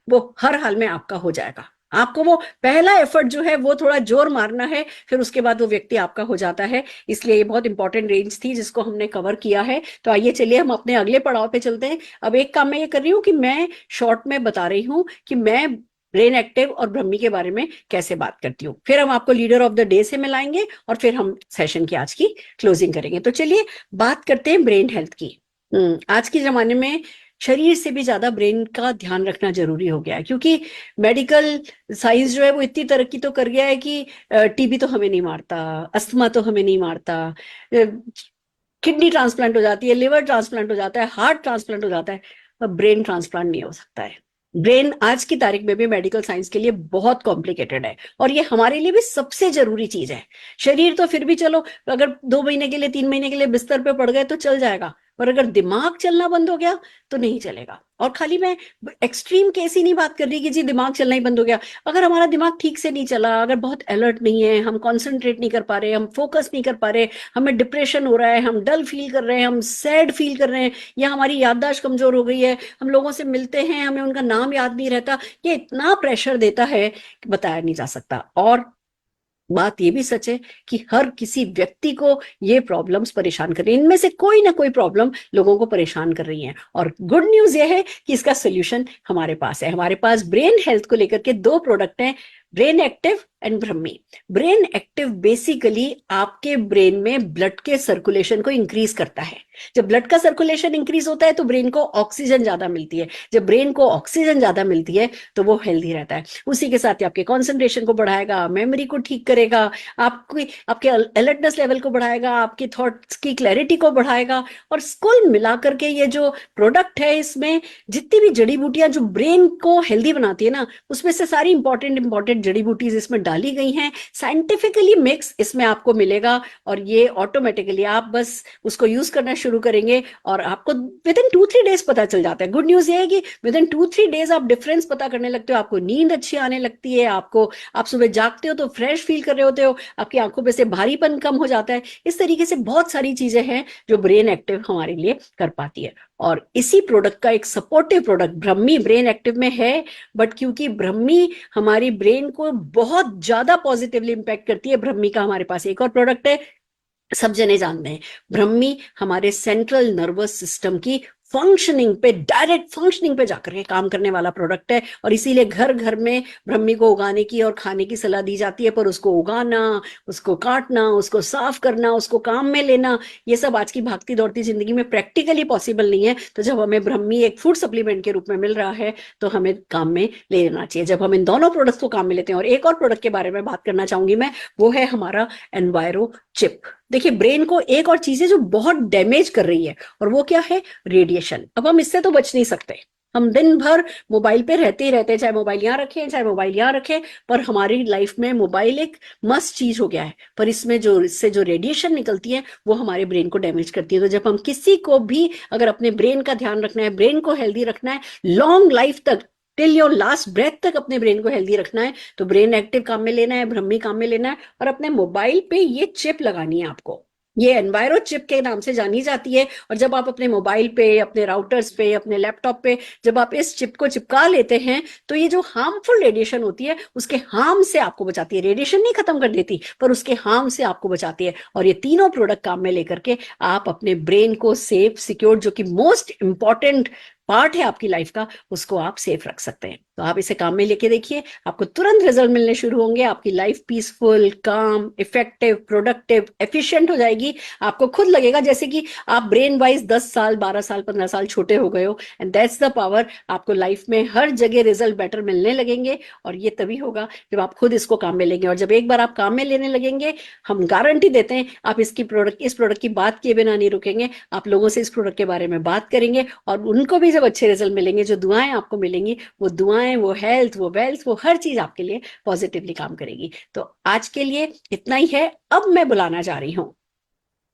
B: वो हर हाल में आपका हो जाएगा। आपको वो पहला एफर्ट जो है वो थोड़ा जोर मारना है, फिर उसके बाद वो व्यक्ति आपका हो जाता है। इसलिए ये बहुत इंपॉर्टेंट रेंज थी जिसको हमने कवर किया है। तो आइए चलिए हम अपने अगले पड़ाव पे चलते हैं। अब एक काम मैं ये कर रही हूँ कि मैं शॉर्ट में बता रही हूँ कि मैं ब्रेन एक्टिव और ब्रह्मी के बारे में कैसे बात करती हूँ, फिर हम आपको लीडर ऑफ द डे से मिलाएंगे और फिर हम सेशन की आज की क्लोजिंग करेंगे। तो चलिए बात करते हैं ब्रेन हेल्थ की। आज के जमाने में शरीर से भी ज्यादा ब्रेन का ध्यान रखना जरूरी हो गया है, क्योंकि मेडिकल साइंस जो है वो इतनी तरक्की तो कर गया है कि टीबी तो हमें नहीं मारता, अस्थमा तो हमें नहीं मारता, किडनी ट्रांसप्लांट हो जाती है, लिवर ट्रांसप्लांट हो जाता है, हार्ट ट्रांसप्लांट हो जाता है, पर ब्रेन ट्रांसप्लांट नहीं हो सकता है। ब्रेन आज की तारीख में भी मेडिकल साइंस के लिए बहुत कॉम्प्लिकेटेड है, और ये हमारे लिए भी सबसे जरूरी चीज है। शरीर तो फिर भी चलो, अगर 2 महीने के लिए, 3 महीने के लिए बिस्तर पे पड़ गए तो चल जाएगा, और अगर दिमाग चलना बंद हो गया तो नहीं चलेगा। और खाली मैं एक्सट्रीम केस ही नहीं बात कर रही कि जी दिमाग चलना ही बंद हो गया। अगर हमारा दिमाग ठीक से नहीं चला, अगर बहुत अलर्ट नहीं है, हम कॉन्सेंट्रेट नहीं कर पा रहे, हम फोकस नहीं कर पा रहे, हमें डिप्रेशन हो रहा है, हम डल फील कर रहे हैं, हम सैड फील कर रहे हैं, या हमारी याददाश्त कमजोर हो गई है, हम लोगों से मिलते हैं हमें उनका नाम याद नहीं रहता, ये इतना प्रेशर देता है कि बताया नहीं जा सकता। और बात ये भी सच है कि हर किसी व्यक्ति को ये प्रॉब्लम्स परेशान कर रही है, इनमें से कोई ना कोई प्रॉब्लम लोगों को परेशान कर रही है। और गुड न्यूज ये है कि इसका सोल्यूशन हमारे पास है। हमारे पास ब्रेन हेल्थ को लेकर के 2 प्रोडक्ट हैं, brain active and Brahmi. Brain active basically आपके ब्रेन में ब्लड के सर्कुलेशन को इंक्रीज करता है। जब ब्लड का सर्कुलेशन इंक्रीज होता है तो ब्रेन को ऑक्सीजन ज्यादा मिलती है। जब ब्रेन को ऑक्सीजन ज्यादा मिलती है तो वो हेल्दी रहता है। उसी के साथ ही आपके कॉन्सेंट्रेशन को बढ़ाएगा, मेमोरी को ठीक करेगा, आपके अलर्टनेस लेवल को बढ़ाएगा, आपके थॉट्स की क्लैरिटी को बढ़ाएगा। और कुल मिलाकर के ये जो प्रोडक्ट है, इसमें जितनी भी जड़ी बूटियां जो ब्रेन को हेल्दी बनाती है ना, उसमें से सारी इंपॉर्टेंट जड़ी बूटीज इसमें डाली गई हैं, साइंटिफिकली मिक्स इसमें आपको मिलेगा। और ये ऑटोमेटिकली आप बस उसको यूज करना शुरू करेंगे और आपको विद इन 2-3 डेज पता चल जाता है। गुड न्यूज ये है कि विद इन 2-3 डेज आप डिफरेंस पता करने लगते हो, आपको नींद अच्छी आने लगती है, आप सुबह जागते हो तो फ्रेश फील कर रहे होते हो, आपकी आंखों पे से भारीपन कम हो जाता है। इस तरीके से बहुत सारी चीजें हैं जो ब्रेन एक्टिव हमारे लिए कर पाती है। और इसी प्रोडक्ट का एक सपोर्टिव प्रोडक्ट ब्रह्मी ब्रेन एक्टिव में है। बट क्योंकि ब्रह्मी हमारी ब्रेन को बहुत ज्यादा पॉजिटिवली इंपैक्ट करती है, ब्रह्मी का हमारे पास एक और प्रोडक्ट है, सब जने जानते हैं। ब्रह्मी हमारे सेंट्रल नर्वस सिस्टम की फंक्शनिंग पे, डायरेक्ट फंक्शनिंग पे जाकर के काम करने वाला प्रोडक्ट है। और इसीलिए घर घर में ब्रह्मी को उगाने की और खाने की सलाह दी जाती है। पर उसको उगाना, उसको काटना, उसको साफ करना, उसको काम में लेना, ये सब आज की भागती दौड़ती जिंदगी में प्रैक्टिकली पॉसिबल नहीं है। तो जब हमें ब्रह्मी एक फूड सप्लीमेंट के रूप में मिल रहा है तो हमें काम में ले लेना चाहिए। जब हम इन दोनों प्रोडक्ट्स को काम में लेते हैं, और एक और प्रोडक्ट के बारे में बात करना चाहूंगी मैं, वो है हमारा एनवायरो चिप। देखिए, ब्रेन को एक और चीज है जो बहुत डैमेज कर रही है, और वो क्या है? रेडिएशन। अब हम इससे तो बच नहीं सकते, हम दिन भर मोबाइल पे रहते ही रहते हैं, चाहे मोबाइल यहाँ रखें चाहे मोबाइल यहाँ रखें, पर हमारी लाइफ में मोबाइल एक मस्ट चीज हो गया है। पर इससे जो रेडिएशन निकलती है वो हमारे ब्रेन को डैमेज करती है। तो जब हम किसी को भी अगर अपने ब्रेन का ध्यान रखना है, ब्रेन को हेल्दी रखना है, लॉन्ग लाइफ तक, टिल योर लास्ट ब्रेथ तक अपने ब्रेन को हेल्दी रखना है, तो ब्रेन एक्टिव काम में लेना है, ब्रह्मी काम में लेना है, और अपने मोबाइल पे ये चिप लगानी है आपको। ये एनवायरो चिप के नाम से जानी जाती है। और जब आप अपने मोबाइल पे, अपने राउटर्स पे, अपने लैपटॉप पे जब आप इस चिप को चिपका लेते हैं तो ये जो हार्मफुल रेडिएशन होती है उसके हार्म से आपको बचाती है। रेडिएशन नहीं खत्म कर देती, पर उसके हार्म से आपको बचाती है। और ये तीनों प्रोडक्ट काम में लेकर के आप अपने ब्रेन को सेफ, सिक्योर, जो कि मोस्ट इंपॉर्टेंट पार्ट है आपकी लाइफ का, उसको आप सेफ रख सकते हैं। तो आप इसे काम में लेके देखिए, आपको तुरंत रिजल्ट मिलने शुरू होंगे। आपकी लाइफ पीसफुल, काम, इफेक्टिव, प्रोडक्टिव, एफिशिएंट हो जाएगी। आपको खुद लगेगा जैसे कि आप ब्रेन वाइज 10 साल, 12 साल, 15 साल छोटे हो गए हो। And that's the power. आपको लाइफ में हर जगह रिजल्ट बेटर मिलने लगेंगे, और ये तभी होगा जब आप खुद इसको काम में लेंगे। और जब एक बार आप काम में लेने लगेंगे, हम गारंटी देते हैं आप इस प्रोडक्ट की बात किए बिना नहीं रुकेंगे। आप लोगों से इस प्रोडक्ट के बारे में बात करेंगे, और उनको भी जब अच्छे रिजल्ट मिलेंगे, जो दुआएं आपको मिलेंगी, वो दुआएं, वो हेल्थ, वो वेल्थ, वो हर चीज आपके लिए पॉजिटिवली काम करेगी। तो आज के लिए इतना ही है। अब मैं बुलाना जा रही हूं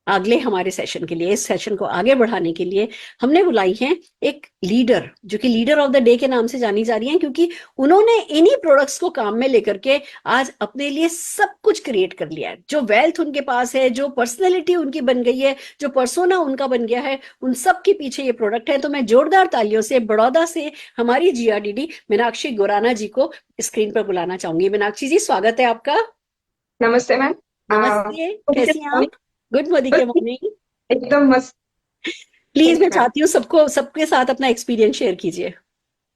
B: अगले हमारे सेशन के लिए। इस सेशन को आगे बढ़ाने के लिए हमने बुलाई है एक लीडर, जो कि लीडर ऑफ द डे के नाम से जानी जा रही हैं, क्योंकि उन्होंने इन्हीं प्रोडक्ट्स को काम में लेकर के आज अपने लिए सब कुछ क्रिएट कर लिया है। जो वेल्थ उनके पास है, जो पर्सनैलिटी उनकी बन गई है, जो पर्सोना उनका बन गया है, उन सब के पीछे ये प्रोडक्ट है। तो मैं जोरदार तालियों से बड़ौदा से हमारी GRDD मीनाक्षी गोराना जी को स्क्रीन पर बुलाना चाहूंगी। मीनाक्षी जी, स्वागत है आपका।
J: नमस्ते मैम।
B: नमस्ते, कैसी हैं आप? गुड मॉर्निंग के मॉर्निंग।
J: एकदम मस्त।
B: प्लीज मैं चाहती हूँ सबके साथ अपना एक्सपीरियंस शेयर कीजिए।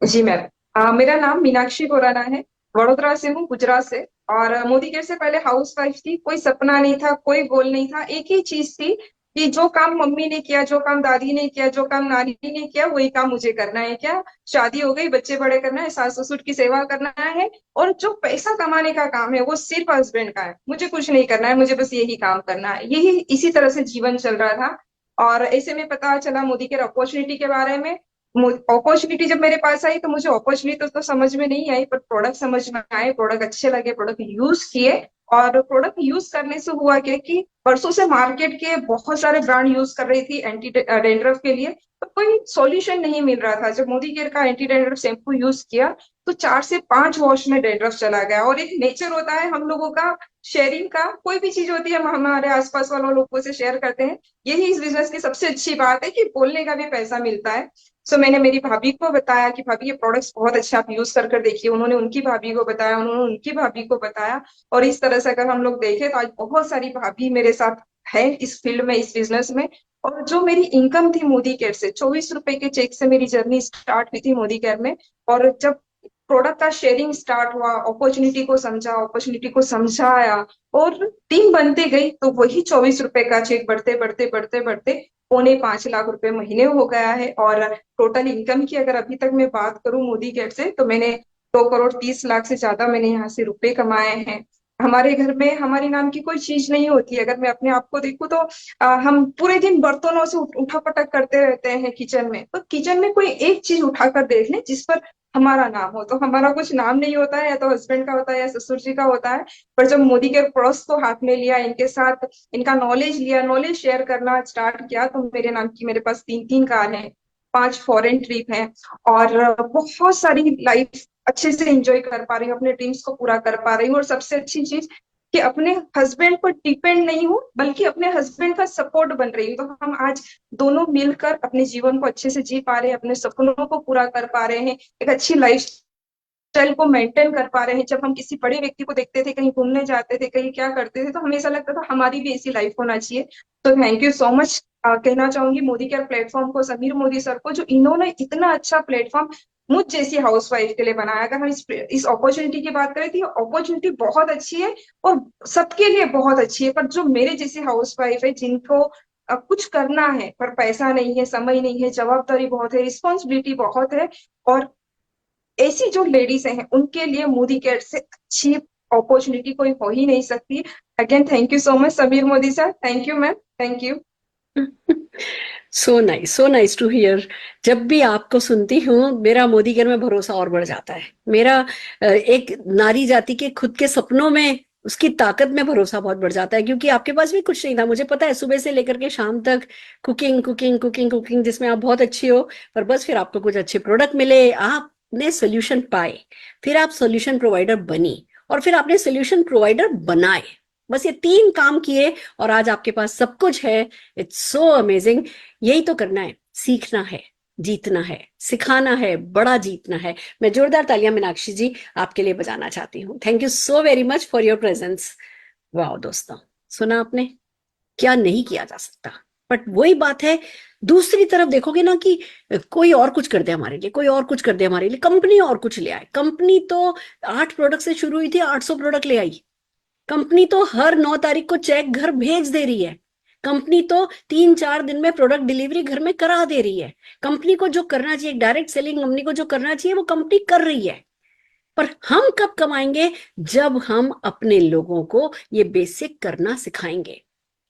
J: जी मैम, मेरा नाम मीनाक्षी गोराना है, वडोदरा से हूँ, गुजरात से। और मोदी केयर से पहले हाउस वाइफ थी। कोई सपना नहीं था, कोई गोल नहीं था, एक ही चीज थी कि जो काम मम्मी ने किया, जो काम दादी ने किया, जो काम नानी ने किया, वही काम मुझे करना है। क्या शादी हो गई, बच्चे बड़े करना है, सास ससुर की सेवा करना है, और जो पैसा कमाने का काम है वो सिर्फ हस्बैंड का है। मुझे कुछ नहीं करना है, मुझे बस यही काम करना है। यही इसी तरह से जीवन चल रहा था। और ऐसे में पता चला मोदी केयर अपॉर्चुनिटी के बारे में, अपॉर्चुनिटी जब मेरे पास आई तो मुझे अपॉर्चुनिटी तो समझ में नहीं आई, पर प्रोडक्ट समझ में आए, प्रोडक्ट अच्छे लगे, प्रोडक्ट यूज किए। और प्रोडक्ट यूज करने से हुआ क्या कि वर्षों से मार्केट के बहुत सारे ब्रांड यूज कर रही थी एंटी डेंड्रफ के लिए, तो कोई सॉल्यूशन नहीं मिल रहा था। जब मोदी केयर का एंटी डेंड्रफ शैम्पू यूज किया तो 4 से 5 वॉश में डेंड्रफ चला गया। और एक नेचर होता है हम लोगों का शेयरिंग का, कोई भी चीज होती है हम हमारे आसपास वालों लोगों से शेयर करते हैं। यही इस बिजनेस की सबसे अच्छी बात है कि बोलने का भी पैसा मिलता है। सो मैंने मेरी भाभी को बताया कि भाभी ये प्रोडक्ट्स बहुत अच्छे, आप यूज कर देखिए। उन्होंने उनकी भाभी को बताया, उन्होंने उनकी भाभी को बताया, और इस तरह से अगर हम लोग देखें तो आज बहुत सारी भाभी मेरे साथ है इस फील्ड में, इस बिजनेस में। और जो मेरी इनकम थी मोदी केयर से, 24 रुपए के चेक से मेरी जर्नी स्टार्ट हुई थी मोदी केयर में। और जब प्रोडक्ट का शेयरिंग स्टार्ट हुआ, अपॉर्चुनिटी को समझा, अपॉर्चुनिटी को समझाया और टीम बनते गई, तो वही 24 रुपए का चेक बढ़ते बढ़ते बढ़ते बढ़ते 4.25 लाख रुपए महीने हो गया है। और टोटल इनकम की अगर अभी तक मैं बात करूं मोदी केयर से, तो मैंने 2 करोड़ 30 लाख से ज्यादा मैंने यहाँ से रुपए कमाए हैं। हमारे घर में हमारे नाम की कोई चीज नहीं होती। अगर मैं अपने आप को देखूं तो हम पूरे दिन बर्तनों से उठा पटक करते रहते हैं किचन में, तो किचन में कोई एक चीज उठाकर देख ले जिस पर हमारा नाम हो। तो हमारा कुछ नाम नहीं होता है, या तो हस्बैंड का होता है या ससुर जी का होता है। पर जब मोदी केयर प्रोडक्ट्स को हाथ में लिया, इनके साथ इनका नॉलेज लिया, नॉलेज शेयर करना स्टार्ट किया, तो मेरे नाम की मेरे पास 3 कार हैं, 5 फॉरेन ट्रिप हैं, और बहुत सारी लाइफ अच्छे से एंजॉय कर पा रही हूँ, अपने ड्रीम्स को पूरा कर पा रही हूँ। और सबसे अच्छी चीज कि अपने हस्बैंड पर डिपेंड नहीं हूँ, बल्कि अपने हस्बैंड का सपोर्ट बन रही हूँ। तो हम आज दोनों मिलकर अपने जीवन को अच्छे से जी पा रहे हैं, अपने सपनों को पूरा कर पा रहे हैं, एक अच्छी लाइफ स्टाइल को मेंटेन कर पा रहे हैं। जब हम किसी बड़े व्यक्ति को देखते थे, कहीं घूमने जाते थे, कहीं क्या करते थे, तो हमेशा लगता था हमारी भी ऐसी लाइफ होना चाहिए। तो थैंक यू सो मच कहना चाहूंगी मोदी केयर प्लेटफॉर्म को, समीर मोदी सर को, जो इन्होंने इतना अच्छा प्लेटफॉर्म मुझ जैसी हाउसवाइफ के लिए बनाया। अगर हम इस अपॉर्चुनिटी की बात करें तो अपॉर्चुनिटी बहुत अच्छी है और सबके लिए बहुत अच्छी है, पर जो मेरे जैसी हाउसवाइफ है, जिनको कुछ करना है पर पैसा नहीं है, समय नहीं है, जवाबदारी बहुत है, रिस्पॉन्सिबिलिटी बहुत है, और ऐसी जो लेडीज हैं उनके लिए मोदी केयर से अच्छी अपॉर्चुनिटी कोई हो ही नहीं सकती। Again thank you so much Sameer Modi sir, thank you ma'am, thank you.
B: So nice to hear. जब भी आपको सुनती हूँ मेरा मोदी केयर में भरोसा और बढ़ जाता है। मेरा एक नारी जाति के खुद के सपनों में, उसकी ताकत में भरोसा बहुत बढ़ जाता है, क्योंकि आपके पास भी कुछ नहीं था। मुझे पता है सुबह से लेकर के शाम तक कुकिंग कुकिंग कुकिंग कुकिंग, जिसमें आप बहुत अच्छी हो, पर बस फिर आपको कुछ अच्छे प्रोडक्ट मिले, आपने सोल्यूशन पाए, फिर आप सोल्यूशन प्रोवाइडर बनी, और फिर आपने सोल्यूशन प्रोवाइडर बनाए। बस ये 3 काम किए और आज आपके पास सब कुछ है। It's so amazing. यही तो करना है, सीखना है, जीतना है, सिखाना है, बड़ा जीतना है। मैं जोरदार तालियां मीनाक्षी जी आपके लिए बजाना चाहती हूँ। Thank you so very much for your presence. वाह दोस्तों, सुना आपने, क्या नहीं किया जा सकता। बट वही बात है, दूसरी तरफ देखोगे ना कि कोई और कुछ कर दे हमारे लिए, कोई और कुछ कर दे हमारे लिए, कंपनी और कुछ ले आए। कंपनी तो 8 प्रोडक्ट से शुरू हुई थी, 800 प्रोडक्ट ले आई। कंपनी तो हर 9 तारीख को चेक घर भेज दे रही है। कंपनी तो 3-4 दिन में प्रोडक्ट डिलीवरी घर में करा दे रही है। कंपनी को जो करना चाहिए, डायरेक्ट सेलिंग कंपनी को जो करना चाहिए, वो कंपनी कर रही है। पर हम कब कमाएंगे? जब हम अपने लोगों को ये बेसिक करना सिखाएंगे,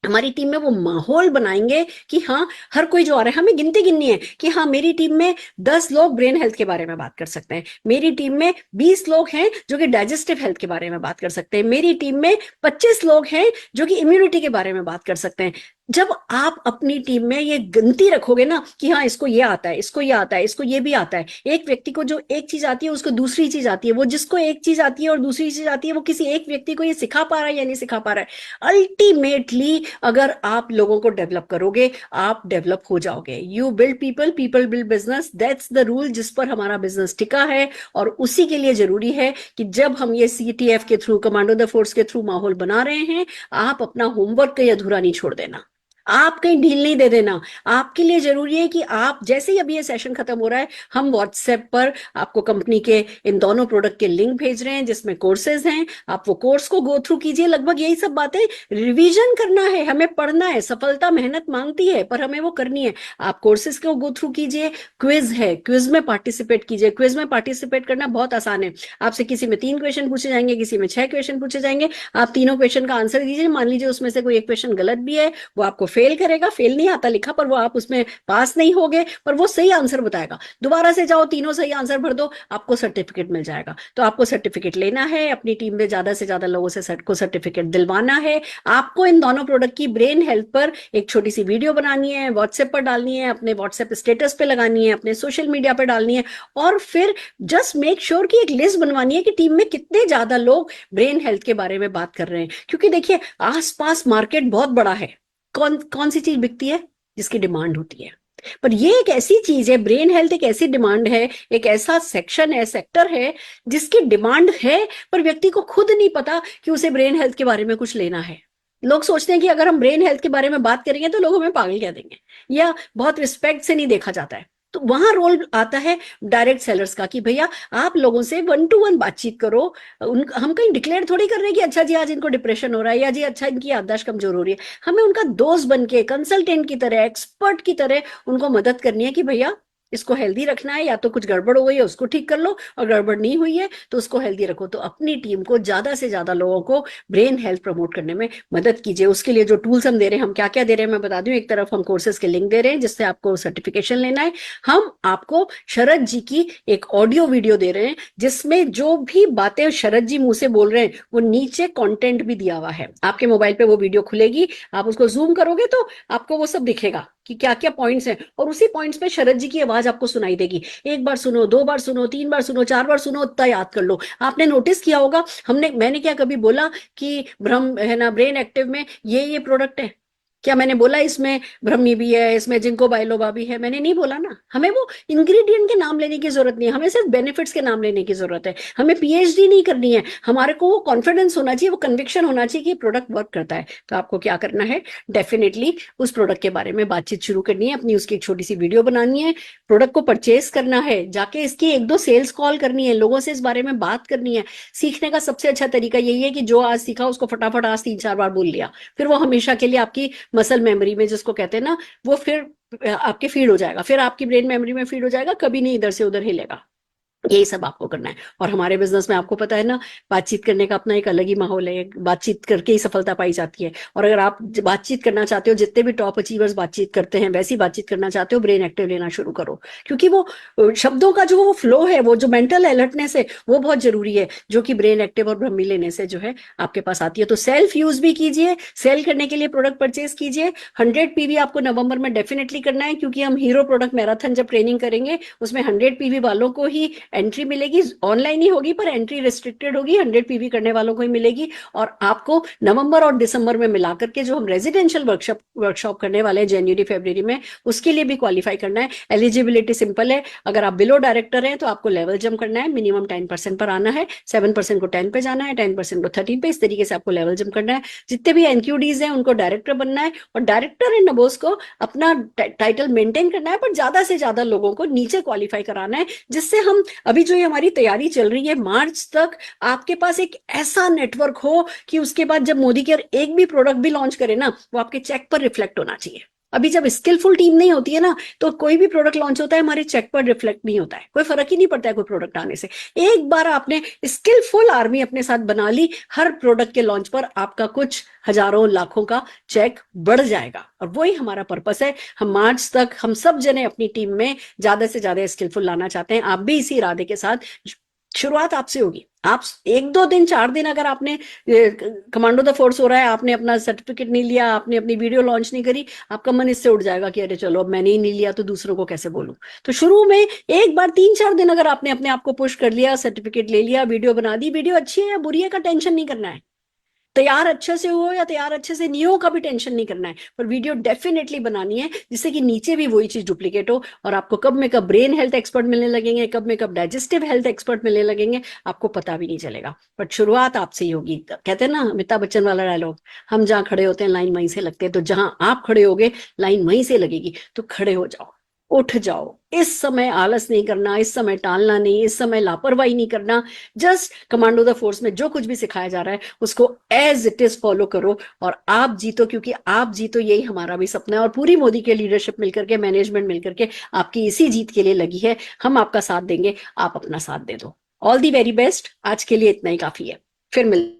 B: हमारी टीम में वो माहौल बनाएंगे कि हाँ, हर कोई जो आ रहा है, हमें गिनती गिननी है कि हाँ, मेरी टीम में 10 लोग ब्रेन हेल्थ के बारे में बात कर सकते हैं, मेरी टीम में 20 लोग हैं जो कि डाइजेस्टिव हेल्थ के बारे में बात कर सकते हैं, मेरी टीम में 25 लोग हैं जो कि इम्यूनिटी के बारे में बात कर सकते हैं। जब आप अपनी टीम में ये गिनती रखोगे ना कि हाँ, इसको ये आता है, इसको ये आता है, इसको ये भी आता है, एक व्यक्ति को जो एक चीज आती है उसको दूसरी चीज आती है, वो जिसको एक चीज आती है और दूसरी चीज आती है, वो किसी एक व्यक्ति को ये सिखा पा रहा है या नहीं सिखा पा रहा है। अल्टीमेटली अगर आप लोगों को डेवलप करोगे, आप डेवलप हो जाओगे। You build people, people build business, that's the rule जिस पर हमारा बिजनेस टिका है। और उसी के लिए जरूरी है कि जब हम ये CTF के थ्रू, कमांडो द फोर्स के थ्रू माहौल बना रहे हैं, आप अपना होमवर्क कहीं अधूरा नहीं छोड़ देना, आप कहीं ढील नहीं दे देना। आपके लिए जरूरी है कि आप जैसे ही अभी ये सेशन खत्म हो रहा है, हम व्हाट्सएप पर आपको कंपनी के इन दोनों प्रोडक्ट के लिंक भेज रहे हैं जिसमें कोर्सेज हैं। आप वो कोर्स को गो थ्रू कीजिए। लगभग यही सब बातें, रिवीजन करना है, हमें पढ़ना है। सफलता मेहनत मांगती है, पर हमें वो करनी है। आप कोर्सेज को गो थ्रू कीजिए। क्विज है, क्विज में पार्टिसिपेट कीजिए। क्विज में पार्टिसिपेट करना बहुत आसान है। आपसे किसी में 3 क्वेश्चन पूछे जाएंगे, किसी में 6 क्वेश्चन पूछे जाएंगे। आप तीनों क्वेश्चन का आंसर दीजिए। मान लीजिए उसमें से कोई एक क्वेश्चन गलत भी है, वो आपको फेल करेगा, फेल नहीं आता लिखा, पर वो आप उसमें पास नहीं होगे, पर वो सही आंसर बताएगा। दोबारा से जाओ, तीनों सही आंसर भर दो, आपको सर्टिफिकेट मिल जाएगा। तो आपको सर्टिफिकेट लेना है, अपनी टीम में ज्यादा से ज्यादा लोगों से को सर्टिफिकेट दिलवाना है। आपको इन दोनों प्रोडक्ट की ब्रेन हेल्थ पर एक छोटी सी वीडियो बनानी है, व्हाट्सएप पर डालनी है, अपने व्हाट्सएप स्टेटस पे लगानी है, अपने सोशल मीडिया पे डालनी है, और फिर जस्ट मेक श्योर कि एक लिस्ट बनवानी है कि टीम में कितने ज्यादा लोग ब्रेन हेल्थ के बारे में बात कर रहे हैं। क्योंकि देखिए, आसपास मार्केट बहुत बड़ा है, कौन कौन सी चीज बिकती है? जिसकी डिमांड होती है। पर ये एक ऐसी चीज है, ब्रेन हेल्थ एक ऐसी डिमांड है, एक ऐसा सेक्शन है, सेक्टर है, जिसकी डिमांड है, पर व्यक्ति को खुद नहीं पता कि उसे ब्रेन हेल्थ के बारे में कुछ लेना है। लोग सोचते हैं कि अगर हम ब्रेन हेल्थ के बारे में बात करेंगे तो लोग हमें पागल कह देंगे, या बहुत रिस्पेक्ट से नहीं देखा जाता है। तो वहां रोल आता है डायरेक्ट सेलर्स का कि भैया आप लोगों से 1-to-1 बातचीत करो। हम कहीं डिक्लेयर थोड़ी कर रहे हैं कि अच्छा जी आज इनको डिप्रेशन हो रहा है, या जी अच्छा इनकी याददाश्त कमजोर हो रही है। हमें उनका दोस्त बन के, कंसल्टेंट की तरह, एक्सपर्ट की तरह उनको मदद करनी है कि भैया इसको हेल्दी रखना है, या तो कुछ गड़बड़ हो गई है उसको ठीक कर लो, और गड़बड़ नहीं हुई है तो उसको हेल्दी रखो। तो अपनी टीम को ज्यादा से ज्यादा लोगों को ब्रेन हेल्थ प्रमोट करने में मदद कीजिए। उसके लिए जो टूल्स हम दे रहे हैं, हम क्या क्या दे रहे हैं मैं बता दूं। एक तरफ हम कोर्सेज के लिंक दे रहे हैं जिससे आपको सर्टिफिकेशन लेना है। हम आपको शरद जी की एक ऑडियो वीडियो दे रहे हैं जिसमें जो भी बातें शरद जी मुंह से बोल रहे हैं वो नीचे कंटेंट भी दिया हुआ है। आपके मोबाइल पे वो वीडियो खुलेगी, आप उसको जूम करोगे तो आपको वो सब दिखेगा कि क्या क्या पॉइंट्स हैं, और उसी पॉइंट्स पे शरद जी की आवाज आपको सुनाई देगी। एक बार सुनो, 2 बार सुनो, 3 बार सुनो, 4 बार सुनो, उतना याद कर लो। आपने नोटिस किया होगा, मैंने क्या कभी बोला कि ब्रह्म है ना, ब्रेन एक्टिव में ये प्रोडक्ट है? क्या मैंने बोला इसमें ब्रह्मी भी है, इसमें जिंको बाइलोबा भी है? मैंने नहीं बोला ना। हमें वो इंग्रेडिएंट के नाम लेने की जरूरत नहीं है, हमें सिर्फ बेनिफिट्स के नाम लेने की जरूरत है। हमें पीएचडी नहीं करनी है, हमारे को वो कॉन्फिडेंस होना चाहिए, वो कन्विक्शन होना चाहिए कि प्रोडक्ट वर्क करता है। तो आपको क्या करना है, डेफिनेटली उस प्रोडक्ट के बारे में बातचीत शुरू करनी है, अपनी उसकी एक छोटी सी वीडियो बनानी है, प्रोडक्ट को परचेज करना है, जाके इसकी 1-2 सेल्स कॉल करनी है, लोगों से इस बारे में बात करनी है। सीखने का सबसे अच्छा तरीका यही है कि जो आज सीखा उसको फटाफट आज 3-4 बार बोल लिया, फिर वो हमेशा के लिए आपकी मसल मेमोरी में, जिसको कहते हैं ना, वो फिर आपके फीड हो जाएगा, फिर आपकी ब्रेन मेमोरी में फीड हो जाएगा, कभी नहीं इधर से उधर हिलेगा। यही सब आपको करना है। और हमारे बिजनेस में आपको पता है ना, बातचीत करने का अपना एक अलग ही माहौल है, बातचीत करके ही सफलता पाई जाती है। और अगर आप बातचीत करना चाहते हो, जितने भी टॉप अचीवर्स बातचीत करते हैं वैसी बातचीत करना चाहते हो, ब्रेन एक्टिव लेना शुरू करो। क्योंकि वो शब्दों का जो वो फ्लो है, वो जो मेंटल अलर्टनेस है, वो बहुत जरूरी है, जो कि ब्रेन एक्टिव और ब्रह्मी लेने से जो है आपके पास आती है। तो सेल्फ यूज भी कीजिए, सेल करने के लिए प्रोडक्ट परचेज कीजिए। 100 पीवी आपको नवंबर में डेफिनेटली करना है, क्योंकि हम हीरो प्रोडक्ट मैराथन जब ट्रेनिंग करेंगे उसमें 100 पीवी वालों को ही एंट्री मिलेगी। ऑनलाइन ही होगी पर एंट्री रिस्ट्रिक्टेड होगी, 100 पीवी करने वालों को ही मिलेगी। और आपको नवंबर और दिसंबर में मिलाकर के जो हम रेजिडेंशियल वर्कशॉप करने वाले हैं जनवरी फरवरी में, उसके लिए भी क्वालिफाई करना है। एलिजिबिलिटी सिंपल है, अगर आप बिलो डायरेक्टर हैं तो आपको लेवल जंप करना है, मिनिमम 10% पर आना है, 7% को 10 पे जाना है, 10% को 13 पे, इस तरीके से आपको लेवल जंप करना है। जितने भी एनक्यूडीज हैं उनको डायरेक्टर बनना है, और डायरेक्टर इन नबोस को अपना टाइटल मेंटेन करना है, पर ज्यादा से ज्यादा लोगों को नीचे क्वालिफाई कराना है, जिससे हम अभी जो ये हमारी तैयारी चल रही है मार्च तक, आपके पास एक ऐसा नेटवर्क हो कि उसके बाद जब मोदी केयर एक भी प्रोडक्ट भी लॉन्च करे ना, वो आपके चेक पर रिफ्लेक्ट होना चाहिए। अभी जब स्किलफुल टीम नहीं होती है ना, तो कोई भी प्रोडक्ट लॉन्च होता है हमारे चेक पर रिफ्लेक्ट नहीं होता है, कोई फर्क ही नहीं पड़ता है कोई प्रोडक्ट आने से। एक बार आपने स्किलफुल आर्मी अपने साथ बना ली, हर प्रोडक्ट के लॉन्च पर आपका कुछ हजारों लाखों का चेक बढ़ जाएगा। और वही हमारा पर्पस है। हम मार्च तक हम सब जने अपनी टीम में ज्यादा से ज्यादा स्किलफुल लाना चाहते हैं। आप भी इसी इरादे के साथ, शुरुआत आपसे होगी। आप 1-2 दिन 4 दिन अगर आपने कमांडो द फोर्स हो रहा है, आपने अपना सर्टिफिकेट नहीं लिया, आपने अपनी वीडियो लॉन्च नहीं करी, आपका मन इससे उठ जाएगा कि अरे चलो अब मैंने ही नहीं लिया तो दूसरों को कैसे बोलूं। तो शुरू में एक बार 3-4 दिन अगर आपने अपने आप को पुश कर लिया, सर्टिफिकेट ले लिया, वीडियो बना दी, वीडियो अच्छी है या बुरी है का टेंशन नहीं करना है। तैयार अच्छे से हो या तैयार अच्छे से नहीं हो का भी टेंशन नहीं करना है, पर वीडियो डेफिनेटली बनानी है जिससे कि नीचे भी वही चीज डुप्लीकेट हो, और आपको कब में कब ब्रेन हेल्थ एक्सपर्ट मिलने लगेंगे, कब में कब डाइजेस्टिव हेल्थ एक्सपर्ट मिलने लगेंगे, आपको पता भी नहीं चलेगा। बट शुरुआत आपसे ही होगी। कहते हैं ना अमिताभ बच्चन वाला डायलॉग, हम जहां खड़े होते हैं लाइन वहीं से लगते हैं। तो जहां आप खड़े होगे लाइन वहीं से लगेगी। तो खड़े हो जाओ, उठ जाओ। इस समय आलस नहीं करना, इस समय टालना नहीं, इस समय लापरवाही नहीं करना। जस्ट कमांडो द फोर्स में जो कुछ भी सिखाया जा रहा है उसको एज इट इज फॉलो करो और आप जीतो, क्योंकि आप जीतो यही हमारा भी सपना है। और पूरी मोदी के लीडरशिप मिलकर के, मैनेजमेंट मिलकर के आपकी इसी जीत के लिए लगी है। हम आपका साथ देंगे, आप अपना साथ दे दो। All the very best. आज के लिए इतना ही काफी है, फिर मिल